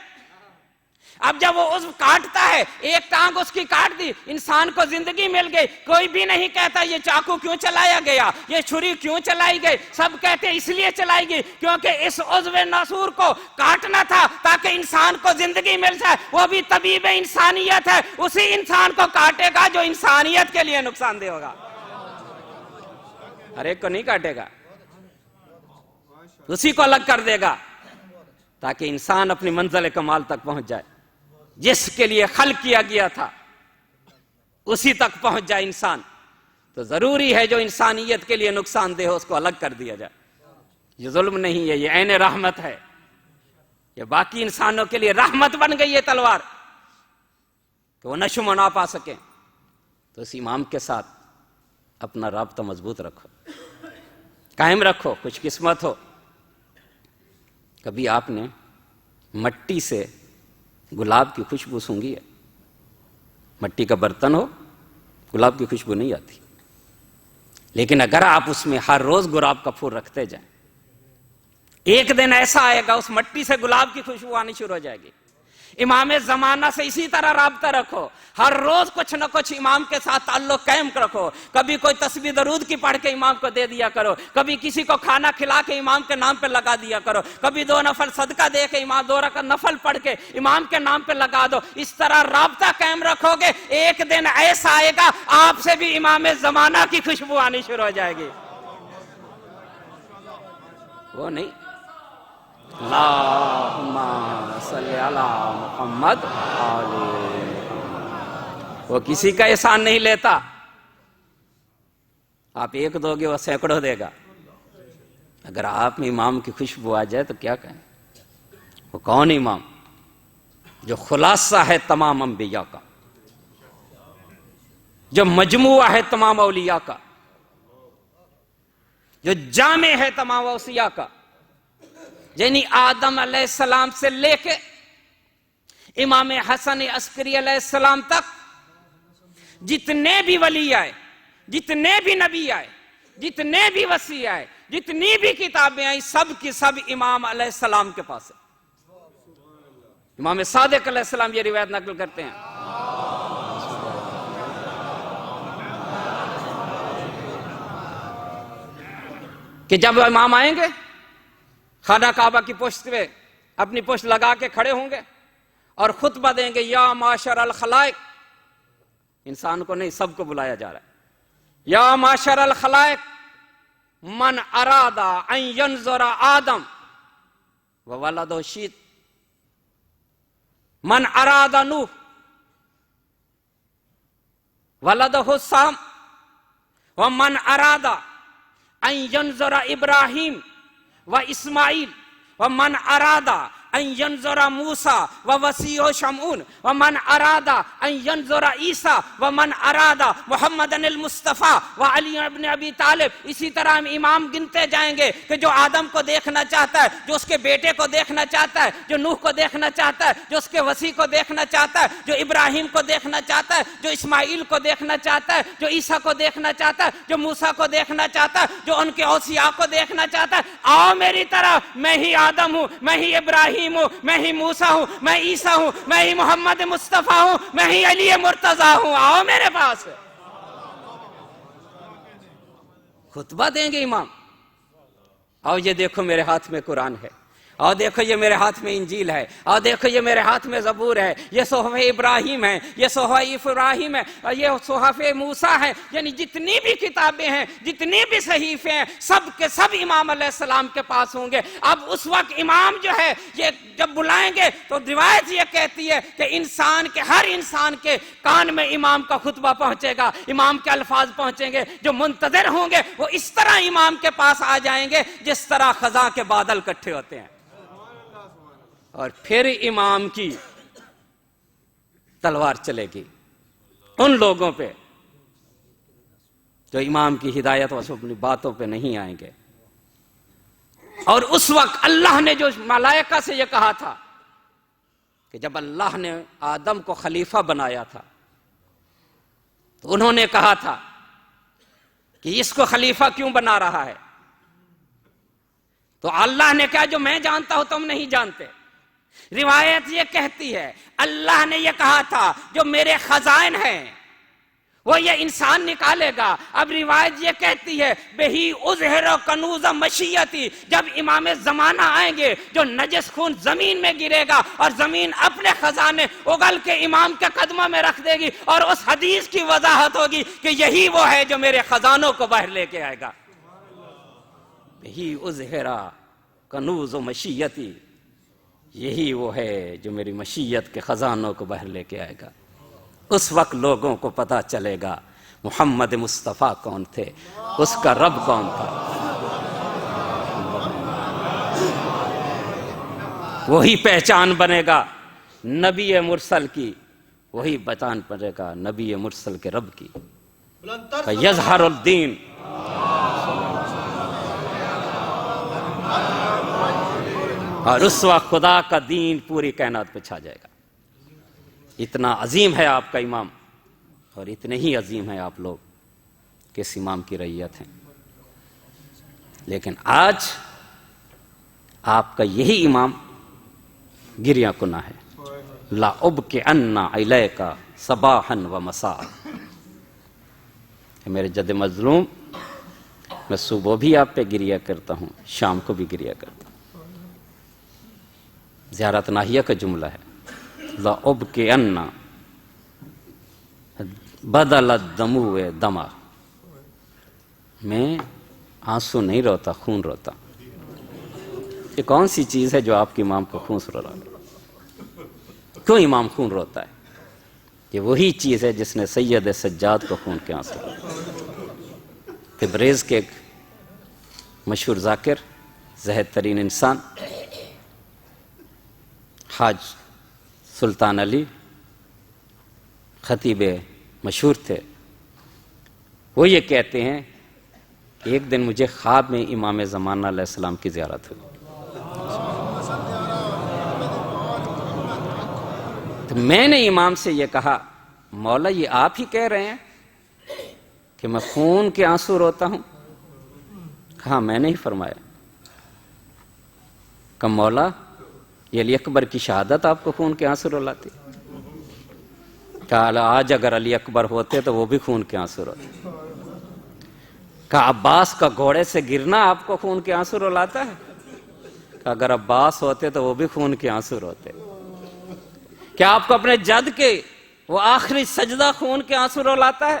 اب جب وہ عضو کاٹتا ہے، ایک ٹانگ اس کی کاٹ دی، انسان کو زندگی مل گئی، کوئی بھی نہیں کہتا یہ چاقو کیوں چلایا گیا، یہ چھری کیوں چلائی گئی، سب کہتے اس لیے چلائی گئی کیونکہ اس عضو ناسور کو کاٹنا تھا تاکہ انسان کو زندگی مل جائے۔ وہ بھی طبیب انسانیت ہے، اسی انسان کو کاٹے گا جو انسانیت کے لیے نقصان دہ ہوگا، ہر ایک کو نہیں کاٹے گا، اسی کو الگ کر دے گا تاکہ انسان اپنی منزل کمال تک پہنچ جائے، جس کے لیے خلق کیا گیا تھا اسی تک پہنچ جائے انسان۔ تو ضروری ہے جو انسانیت کے لیے نقصان دہ ہو اس کو الگ کر دیا جائے۔ یہ ظلم نہیں ہے، یہ عین رحمت ہے، یہ باقی انسانوں کے لیے رحمت بن گئی ہے تلوار کہ وہ نشو و نما پا سکیں۔ تو اس امام کے ساتھ اپنا رابطہ مضبوط رکھو، قائم رکھو، خوش قسمت ہو۔ کبھی آپ نے مٹی سے گلاب کی خوشبو سونگھی ہے؟ مٹی کا برتن ہو، گلاب کی خوشبو نہیں آتی، لیکن اگر آپ اس میں ہر روز گلاب کا پھول رکھتے جائیں، ایک دن ایسا آئے گا اس مٹی سے گلاب کی خوشبو آنی شروع ہو جائے گی۔ امام زمانہ سے اسی طرح رابطہ رکھو، ہر روز کچھ نہ کچھ امام کے ساتھ تعلق قائم رکھو۔ کبھی کوئی تسبیح درود کی پڑھ کے امام کو دے دیا کرو، کبھی کسی کو کھانا کھلا کے امام کے نام پہ لگا دیا کرو، کبھی 2 نفل صدقہ دے کے امام 2 رکعت نفل پڑھ کے امام کے نام پہ لگا دو۔ اس طرح رابطہ قائم رکھو گے، ایک دن ایسا آئے گا آپ سے بھی امام زمانہ کی خوشبو آنی شروع ہو جائے گی۔ وہ نہیں اللہم صلی علی محمد وہ کسی کا احسان نہیں لیتا، آپ ایک دو گے وہ سینکڑوں دے گا۔ اگر آپ میں امام کی خوشبو آ جائے تو کیا کہیں؟ وہ کون امام؟ جو خلاصہ ہے تمام انبیاء کا، جو مجموعہ ہے تمام اولیاء کا، جو جامع ہے تمام اوصیاء کا، یعنی آدم علیہ السلام سے لے کے امام حسن عسکری علیہ السلام تک جتنے بھی ولی آئے، جتنے بھی نبی آئے، جتنے بھی وصی آئے، جتنی بھی کتابیں آئیں، سب کی سب امام علیہ السلام کے پاس ہے۔ امام صادق علیہ السلام یہ روایت نقل کرتے ہیں کہ جب امام آئیں گے خانہ کعبہ کی پشت پہ اپنی پشت لگا کے کھڑے ہوں گے اور خطبہ دیں گے، یا معاشر الخلائق، انسان کو نہیں سب کو بلایا جا رہا ہے، یا معاشر الخلائق من اراد ان ينظر آدم وولده شیت، من اراد نوح ولده سام، ومن اراد ان ينظر ابراہیم و اسماعیل، ومن اراد ان ينظر موسیٰ و وسیع شمعون، ومن اراد ان ينظر عیسیٰ، ومن اراد محمد المصطفیٰ و علی ابن ابی طالب۔ اسی طرح ہم امام گنتے جائیں گے کہ جو آدم کو دیکھنا چاہتا ہے، جو اس کے بیٹے کو دیکھنا چاہتا ہے، جو نوح کو دیکھنا چاہتا ہے، جو اس کے وسیع کو دیکھنا چاہتا ہے، جو ابراہیم کو دیکھنا چاہتا ہے، جو اسماعیل کو دیکھنا چاہتا ہے، جو عیسیٰ کو دیکھنا چاہتا ہے، جو موسیٰ کو دیکھنا چاہتا ہے، جو ان کے اوصیاء کو دیکھنا چاہتا ہے، آؤ میری طرف، میں ہی آدم ہوں، میں ہی ابراہیم ہوں، میں ہی موسیٰ ہوں، میں عیسیٰ ہوں، میں ہی محمد مصطفیٰ ہوں، میں ہی علی مرتضیٰ ہوں، آؤ میرے پاس۔ خطبہ دیں گے امام، آؤ یہ دیکھو میرے ہاتھ میں قرآن ہے، اور دیکھو یہ میرے ہاتھ میں انجیل ہے، اور دیکھو یہ میرے ہاتھ میں زبور ہے، یہ صحف ابراہیم ہے، یہ صحف ابراہیم ہے، اور یہ صحف موسیٰ ہے، یعنی جتنی بھی کتابیں ہیں، جتنی بھی صحیفے ہیں، سب کے سب امام علیہ السلام کے پاس ہوں گے۔ اب اس وقت امام جو ہے یہ جب بلائیں گے تو روایت یہ کہتی ہے کہ انسان کے ہر انسان کے کان میں امام کا خطبہ پہنچے گا، امام کے الفاظ پہنچیں گے، جو منتظر ہوں گے وہ اس طرح امام کے پاس آ جائیں گے جس طرح خزاں کے بادل اکٹھے ہوتے ہیں، اور پھر امام کی تلوار چلے گی ان لوگوں پہ جو امام کی ہدایت و اپنی باتوں پہ نہیں آئیں گے۔ اور اس وقت اللہ نے جو ملائکہ سے یہ کہا تھا کہ جب اللہ نے آدم کو خلیفہ بنایا تھا تو انہوں نے کہا تھا کہ اس کو خلیفہ کیوں بنا رہا ہے؟ تو اللہ نے کہا جو میں جانتا ہوں تم نہیں جانتے۔ روایت یہ کہتی ہے اللہ نے یہ کہا تھا جو میرے خزائن ہیں وہ یہ انسان نکالے گا۔ اب روایت یہ کہتی ہے بہی اظہر کنوز مشیتی، جب امام زمانہ آئیں گے جو نجس خون زمین میں گرے گا اور زمین اپنے خزانے اگل کے امام کے قدموں میں رکھ دے گی، اور اس حدیث کی وضاحت ہوگی کہ یہی وہ ہے جو میرے خزانوں کو باہر لے کے آئے گا۔ بہی اظہر کنوز مشیتی، یہی وہ ہے جو میری مشیت کے خزانوں کو باہر لے کے آئے گا۔ اس وقت لوگوں کو پتا چلے گا محمد مصطفیٰ کون تھے، اس کا رب کون تھا۔ وہی پہچان بنے گا نبی مرسل کی، وہی پہچان بنے گا نبی مرسل کے رب کی۔ یظہر الدین، اور اس وقت خدا کا دین پوری کائنات پہ چھا جائے گا۔ اتنا عظیم ہے آپ کا امام، اور اتنے ہی عظیم ہیں آپ لوگ کس امام کی رعیت ہیں۔ لیکن آج آپ کا یہی امام گریہ کناں ہے۔ لا ابکئن علیک صباحا و مساء، کہ میرے جد مظلوم، میں صبح بھی آپ پہ گریہ کرتا ہوں، شام کو بھی گریہ کرتا ہوں۔ زیارت ناہیہ کا جملہ ہے، لا ابکئن بدل الدموع دما، میں آنسو نہیں روتا، خون روتا۔ یہ کون سی چیز ہے جو آپ کے امام کو خون رو رہا ہے؟ کیوں امام خون روتا ہے؟ یہ وہی چیز ہے جس نے سید سجاد کو خون کے آنسو روئے۔ تبریز کے ایک مشہور ذاکر، زاہد ترین انسان، حاج سلطان علی خطیب مشہور تھے، وہ یہ کہتے ہیں کہ ایک دن مجھے خواب میں امام زمانہ علیہ السلام کی زیارت ہوئی، تو میں نے امام سے یہ کہا مولا یہ آپ ہی کہہ رہے ہیں کہ میں خون کے آنسو روتا ہوں؟ کہا میں نے ہی فرمایا۔ کہ مولا یہ علی اکبر کی شہادت آپ کو خون کے آنسو رلاتی؟ کہا آج اگر علی اکبر ہوتے تو وہ بھی خون کے آنسو روتے۔ کہا عباس کا گھوڑے سے گرنا آپ کو خون کے آنسو رلاتا ہے؟ کہا اگر عباس ہوتے تو وہ بھی خون کے آنسو روتے۔ کیا آپ کو اپنے جد کے وہ آخری سجدہ خون کے آنسو رلاتا ہے؟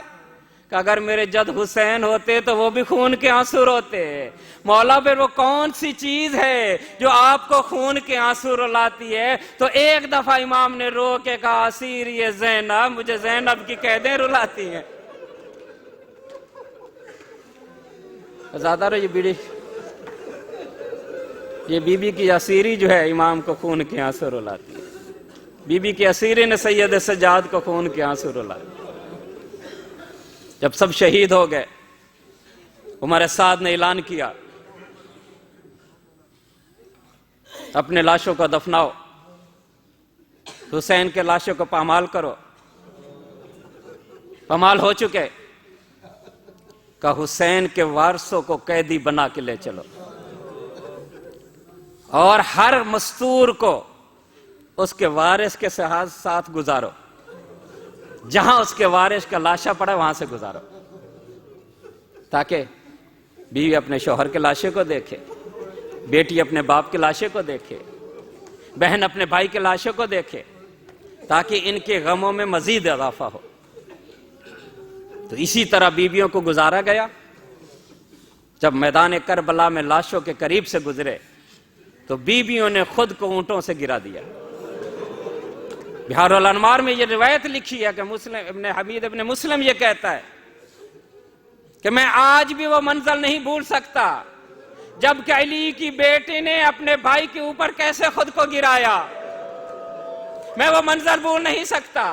کہ اگر میرے جد حسین ہوتے تو وہ بھی خون کے آنسو روتے۔ مولا پھر وہ کون سی چیز ہے جو آپ کو خون کے آنسو رلاتی ہے؟ تو ایک دفعہ امام نے رو کے کہا اسیر یہ زینب، مجھے زینب کی قیدیں رلاتی ہیں۔ زیادہ رہو یہ بی بی کی اسیری جو ہے امام کو خون کے آنسو رلاتی ہے۔ بی بی کی اسیری نے سید سجاد کو خون کے آنسو رلاتی۔ جب سب شہید ہو گئے، عمر سعد نے اعلان کیا اپنے لاشوں کو دفناؤ، حسین کے لاشوں کو پامال کرو۔ پامال ہو چکے، کہ حسین کے وارثوں کو قیدی بنا کے لے چلو، اور ہر مستور کو اس کے وارث کے ساتھ گزارو، جہاں اس کے وارث کا لاشا پڑا وہاں سے گزارو، تاکہ بیوی اپنے شوہر کے لاشے کو دیکھے، بیٹی اپنے باپ کے لاشے کو دیکھے، بہن اپنے بھائی کے لاشے کو دیکھے، تاکہ ان کے غموں میں مزید اضافہ ہو۔ تو اسی طرح بیویوں کو گزارا گیا۔ جب میدان کربلا میں لاشوں کے قریب سے گزرے تو بیویوں نے خود کو اونٹوں سے گرا دیا۔ بہار الانوار میں یہ روایت لکھی ہے کہ ابن حمید ابن مسلم یہ کہتا ہے کہ میں آج بھی وہ منظر نہیں بھول سکتا جب کہ علی کی بیٹی نے اپنے بھائی کے اوپر کیسے خود کو گرایا۔ میں وہ منظر بھول نہیں سکتا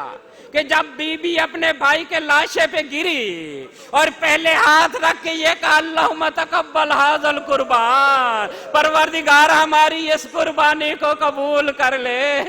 کہ جب بیوی اپنے بھائی کے لاشے پہ گری اور پہلے ہاتھ رکھ کے یہ کہا اللہم تقبل ھذا القربان، پروردگار ہماری اس قربانی کو قبول کر لے،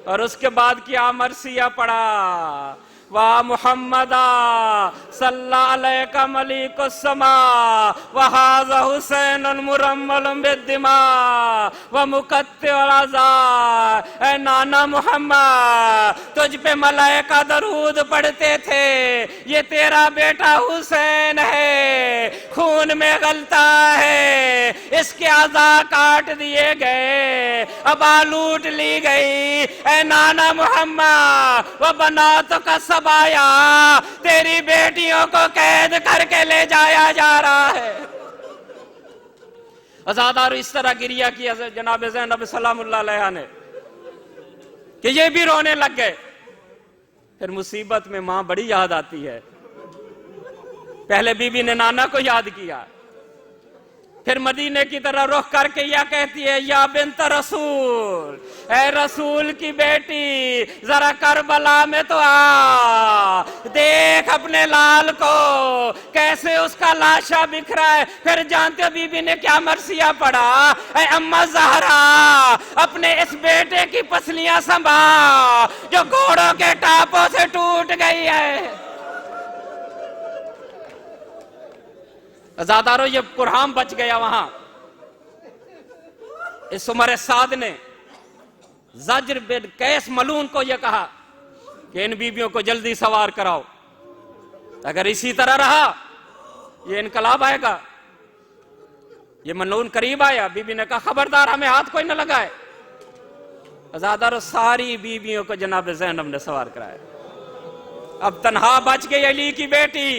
اور اس کے بعد کیا مرثیہ پڑھا، وا محمدا صلی علیک ملیک السماء وہذا حسین مرمل بالدماء ومقطع العزاء، اے نانا محمد تجھ پہ ملائکہ درود پڑھتے تھے، یہ تیرا بیٹا حسین ہے، خون میں غلطہ ہے، اس کے اعضاء کاٹ دیے گئے، ابا لوٹ لی گئی، اے نانا محمد وہ بناتوں کا سبایا، تیری بیٹیوں کو قید کر کے لے جایا جا رہا ہے۔ ازادارو اس طرح گریہ کیا جناب زینب سلام اللہ علیہ نے کہ یہ بھی رونے لگ گئے۔ پھر مصیبت میں ماں بڑی یاد آتی ہے، پہلے بی بی نے نانا کو یاد کیا، پھر مدینے کی طرح رخ کر کے یہ کہتی ہے یا بنت رسول، اے رسول کی بیٹی ذرا کربلا میں تو آ، دیکھ اپنے لال کو کیسے اس کا لاشا بکھرا ہے۔ پھر جانتے ہو بی بی نے کیا مرثیہ پڑھا، اے اماں زہرا اپنے اس بیٹے کی پسلیاں سنبھال جو گھوڑوں کے ٹاپوں سے ٹوٹ گئی ہے۔ ازادارو یہ قرآن بچ گیا وہاں۔ اس عمر سعد نے زجر بن قیس ملعون کو یہ کہا کہ ان بیویوں کو جلدی سوار کراؤ، اگر اسی طرح رہا یہ انقلاب آئے گا۔ یہ ملعون قریب آیا، بی بی نے کہا خبردار ہمیں ہاتھ کوئی نہ لگائے۔ ازادارو ساری بیویوں کو جناب زینب نے سوار کرایا۔ اب تنہا بچ گئی علی کی بیٹی،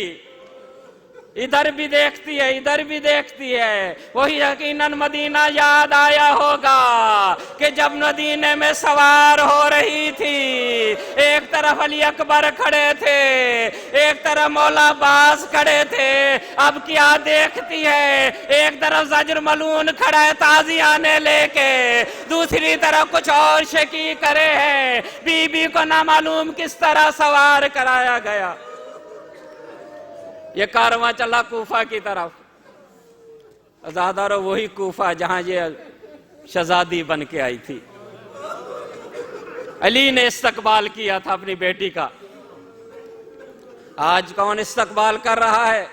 ادھر بھی دیکھتی ہے ادھر بھی دیکھتی ہے۔ وہی یقیناً مدینہ یاد آیا ہوگا کہ جب مدینے میں سوار ہو رہی تھی، ایک طرف علی اکبر کھڑے تھے، ایک طرف مولا عباس کھڑے تھے۔ اب کیا دیکھتی ہے، ایک طرف زجر ملعون کھڑا ہے تازیانے لے کے، دوسری طرف کچھ اور شکی کرے ہیں۔ بی بی کو نہ معلوم کس طرح سوار کرایا گیا۔ یہ کارواں چلا کوفہ کی طرف۔ ازادارو وہی کوفہ جہاں یہ شہزادی بن کے آئی تھی۔ علی نے استقبال کیا تھا اپنی بیٹی کا، آج کون استقبال کر رہا ہے؟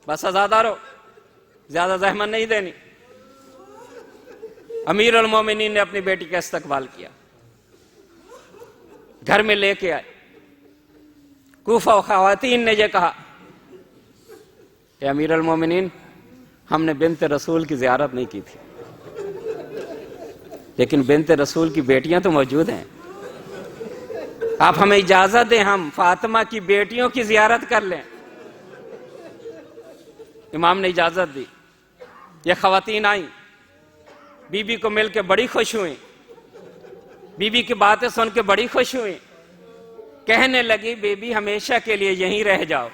بس ازادارو زیادہ زحمت نہیں دینی۔ امیر المومنین نے اپنی بیٹی کا استقبال کیا، گھر میں لے کے آئے۔ کوفہ خواتین نے یہ کہا کہ امیر المومنین ہم نے بنت رسول کی زیارت نہیں کی تھی، لیکن بنت رسول کی بیٹیاں تو موجود ہیں، آپ ہمیں اجازت دیں ہم فاطمہ کی بیٹیوں کی زیارت کر لیں۔ امام نے اجازت دی، یہ خواتین آئیں، بی بی کو مل کے بڑی خوش ہوئیں، بی بی کی باتیں سن کے بڑی خوش ہوئیں، کہنے لگی بی بی ہمیشہ کے لیے یہیں رہ جاؤ۔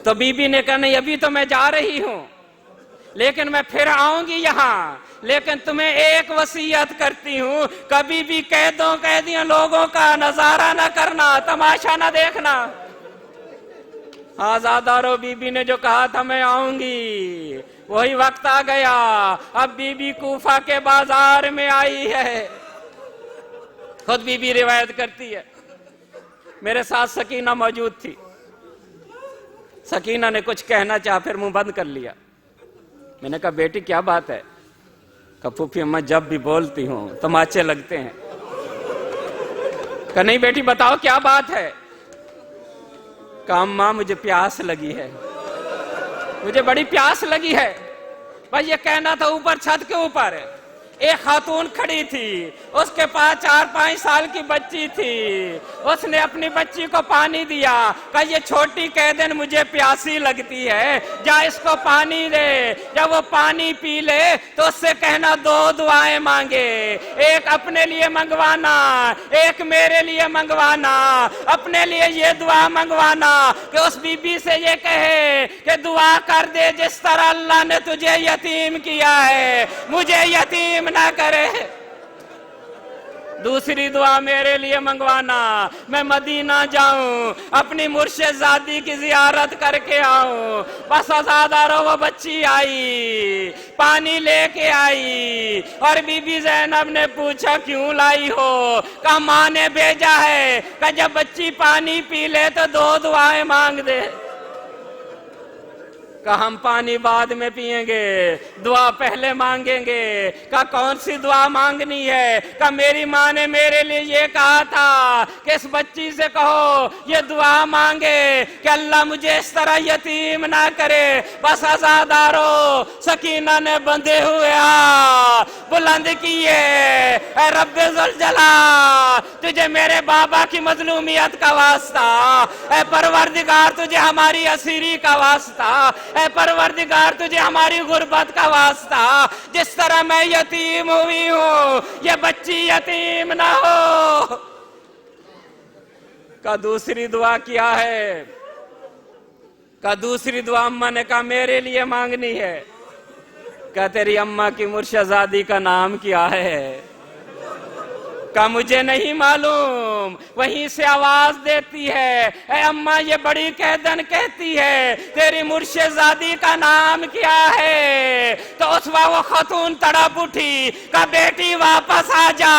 تو بی بی نے کہا نہیں ابھی تو میں جا رہی ہوں، لیکن میں پھر آؤں گی یہاں، لیکن تمہیں ایک وصیت کرتی ہوں، کبھی بھی قیدیوں لوگوں کا نظارہ نہ کرنا، تماشا نہ دیکھنا۔ آزادارو بی بی نے جو کہا تھا میں آؤں گی، وہی وقت آ گیا۔ اب بی بی کوفہ کے بازار میں آئی ہے، خود بی بی روایت کرتی ہے میرے ساتھ سکینہ موجود تھی، سکینہ نے کچھ کہنا چاہا پھر منہ بند کر لیا۔ میں نے کہا بیٹی کیا بات ہے؟ کہا پھوپھی اماں جب بھی بولتی ہوں تماچے لگتے ہیں۔ کہا نہیں بیٹی بتاؤ کیا بات ہے؟ کہا اماں مجھے پیاس لگی ہے، مجھے بڑی پیاس لگی ہے۔ بھائی یہ کہنا تھا اوپر چھت کے اوپر ایک خاتون کھڑی تھی، اس کے پاس 4-5 سال کی بچی تھی، اس نے اپنی بچی کو پانی دیا، کہا یہ چھوٹی قیدن مجھے پیاسی لگتی ہے، جا اس کو پانی دے۔ جب وہ پانی پی لے تو اس سے کہنا 2 دعائیں مانگے، ایک اپنے لیے منگوانا، ایک میرے لیے منگوانا۔ اپنے لیے یہ دعا منگوانا کہ اس بی بی سے یہ کہے کہ دعا کر دے جس طرح اللہ نے تجھے یتیم کیا ہے مجھے یتیم نہ کرے۔ دوسری دعا میرے لیے منگوانا، میں مدینہ جاؤں، اپنی مرشد زادی کی زیارت کر کے آؤں۔ بس آزادارو وہ بچی آئی، پانی لے کے آئی، اور بی بی زینب نے پوچھا کیوں لائی ہو؟ کہا ماں نے بھیجا ہے، کہ جب بچی پانی پی لے تو 2 دعائیں مانگ دے۔ کہ ہم پانی بعد میں پئیں گے، دعا پہلے مانگیں گے۔ کہ کون سی دعا مانگنی ہے؟ کہ میری ماں نے میرے لیے یہ کہا تھا کہ اس بچی سے کہو یہ دعا مانگے کہ اللہ مجھے اس طرح یتیم نہ کرے۔ بس آزادارو، سکینہ نے بندھے ہوئے بلند کیے، اے رب ذوالجلال تجھے میرے بابا کی مظلومیت کا واسطہ، اے پروردگار تجھے ہماری اسیری کا واسطہ، اے پروردگار تجھے ہماری غربت کا واسطہ، جس طرح میں یتیم ہوئی ہوں یہ بچی یتیم نہ ہو۔ کا دوسری دعا کیا ہے؟ کا دوسری دعا اماں نے کہا میرے لیے مانگنی ہے۔ کہ تیری اماں کی مرشد زادی کا نام کیا ہے؟ کہ مجھے نہیں معلوم۔ وہیں سے آواز دیتی ہے، اے اماں یہ بڑی قیدن کہتی ہے تیری مرشد زادی کا نام کیا ہے؟ تو اس وقت وہ خاتون تڑپ اٹھی کہ بیٹی واپس آ جا،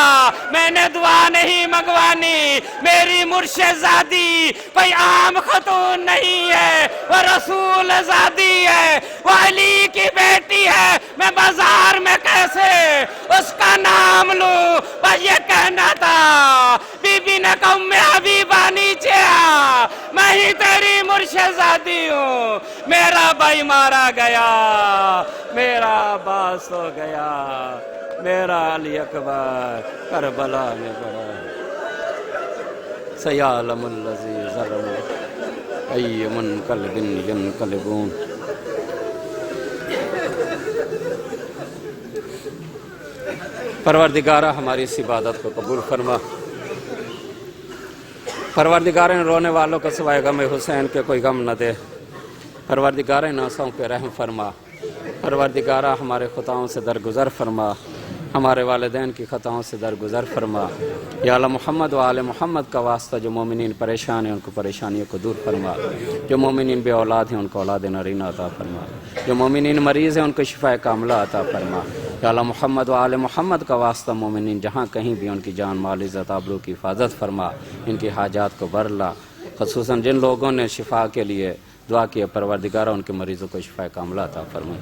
میں نے دعا نہیں منگوانی، میری مرشد زادی کوئی عام خاتون نہیں ہے، وہ رسول زادی ہے، وہ علی کی بیٹی ہے، میں بازار میں کیسے اس کا نام لوں؟ بس یہ کہنا تھا۔ بی بی نے کہا ام حبیبہ نیچے آ، میں ہی تیری مرشد زادی ہوں، میرا بھائی مارا گیا، میرا عباس ہو گیا، میرا علی اکبر کربلا میں پڑا، سیعلم الذی ظلموا ای منقلب ینقلبون۔ پروردگارہ ہماری اس عبادت کو قبول فرما۔ پروردگارہ ان رونے والوں کو سوائے غم حسین کے کوئی غم نہ دے۔ پروردگارہ ان آنسوؤں پہ رحم فرما۔ پروردگارہ ہمارے خطاؤں سے درگزر فرما، ہمارے والدین کی خطاؤں سے درگزر فرما۔ یا اللہ محمد و آل محمد کا واسطہ جو مومنین پریشان ہیں ان کو پریشانیوں کو دور فرما، جو مومنین بے اولاد ہیں ان کو اولاد نرینہ عطا فرما، جو مومنین مریض ہیں ان کو شفاء کاملہ عطا فرما۔ یا اللہ محمد و آل محمد کا واسطہ مومنین جہاں کہیں بھی ان کی جان مال عزت آبرو کی حفاظت فرما، ان کی حاجات کو برلا۔ خصوصاً جن لوگوں نے شفا کے لیے دعا کیا پروردگارہ ان کے مریضوں کو شفاء کاملہ عطا فرما۔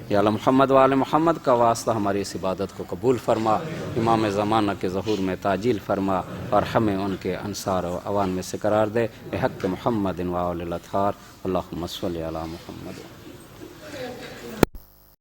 یا اللہ محمد و آل محمد کا واسطہ ہماری اس عبادت کو قبول فرما، امام زمانہ کے ظہور میں تعجیل فرما، اور ہمیں ان کے انصار و اوان میں سے قرار دے، بحق محمد و آل الاطہار۔ اللہم صلی علی محمد۔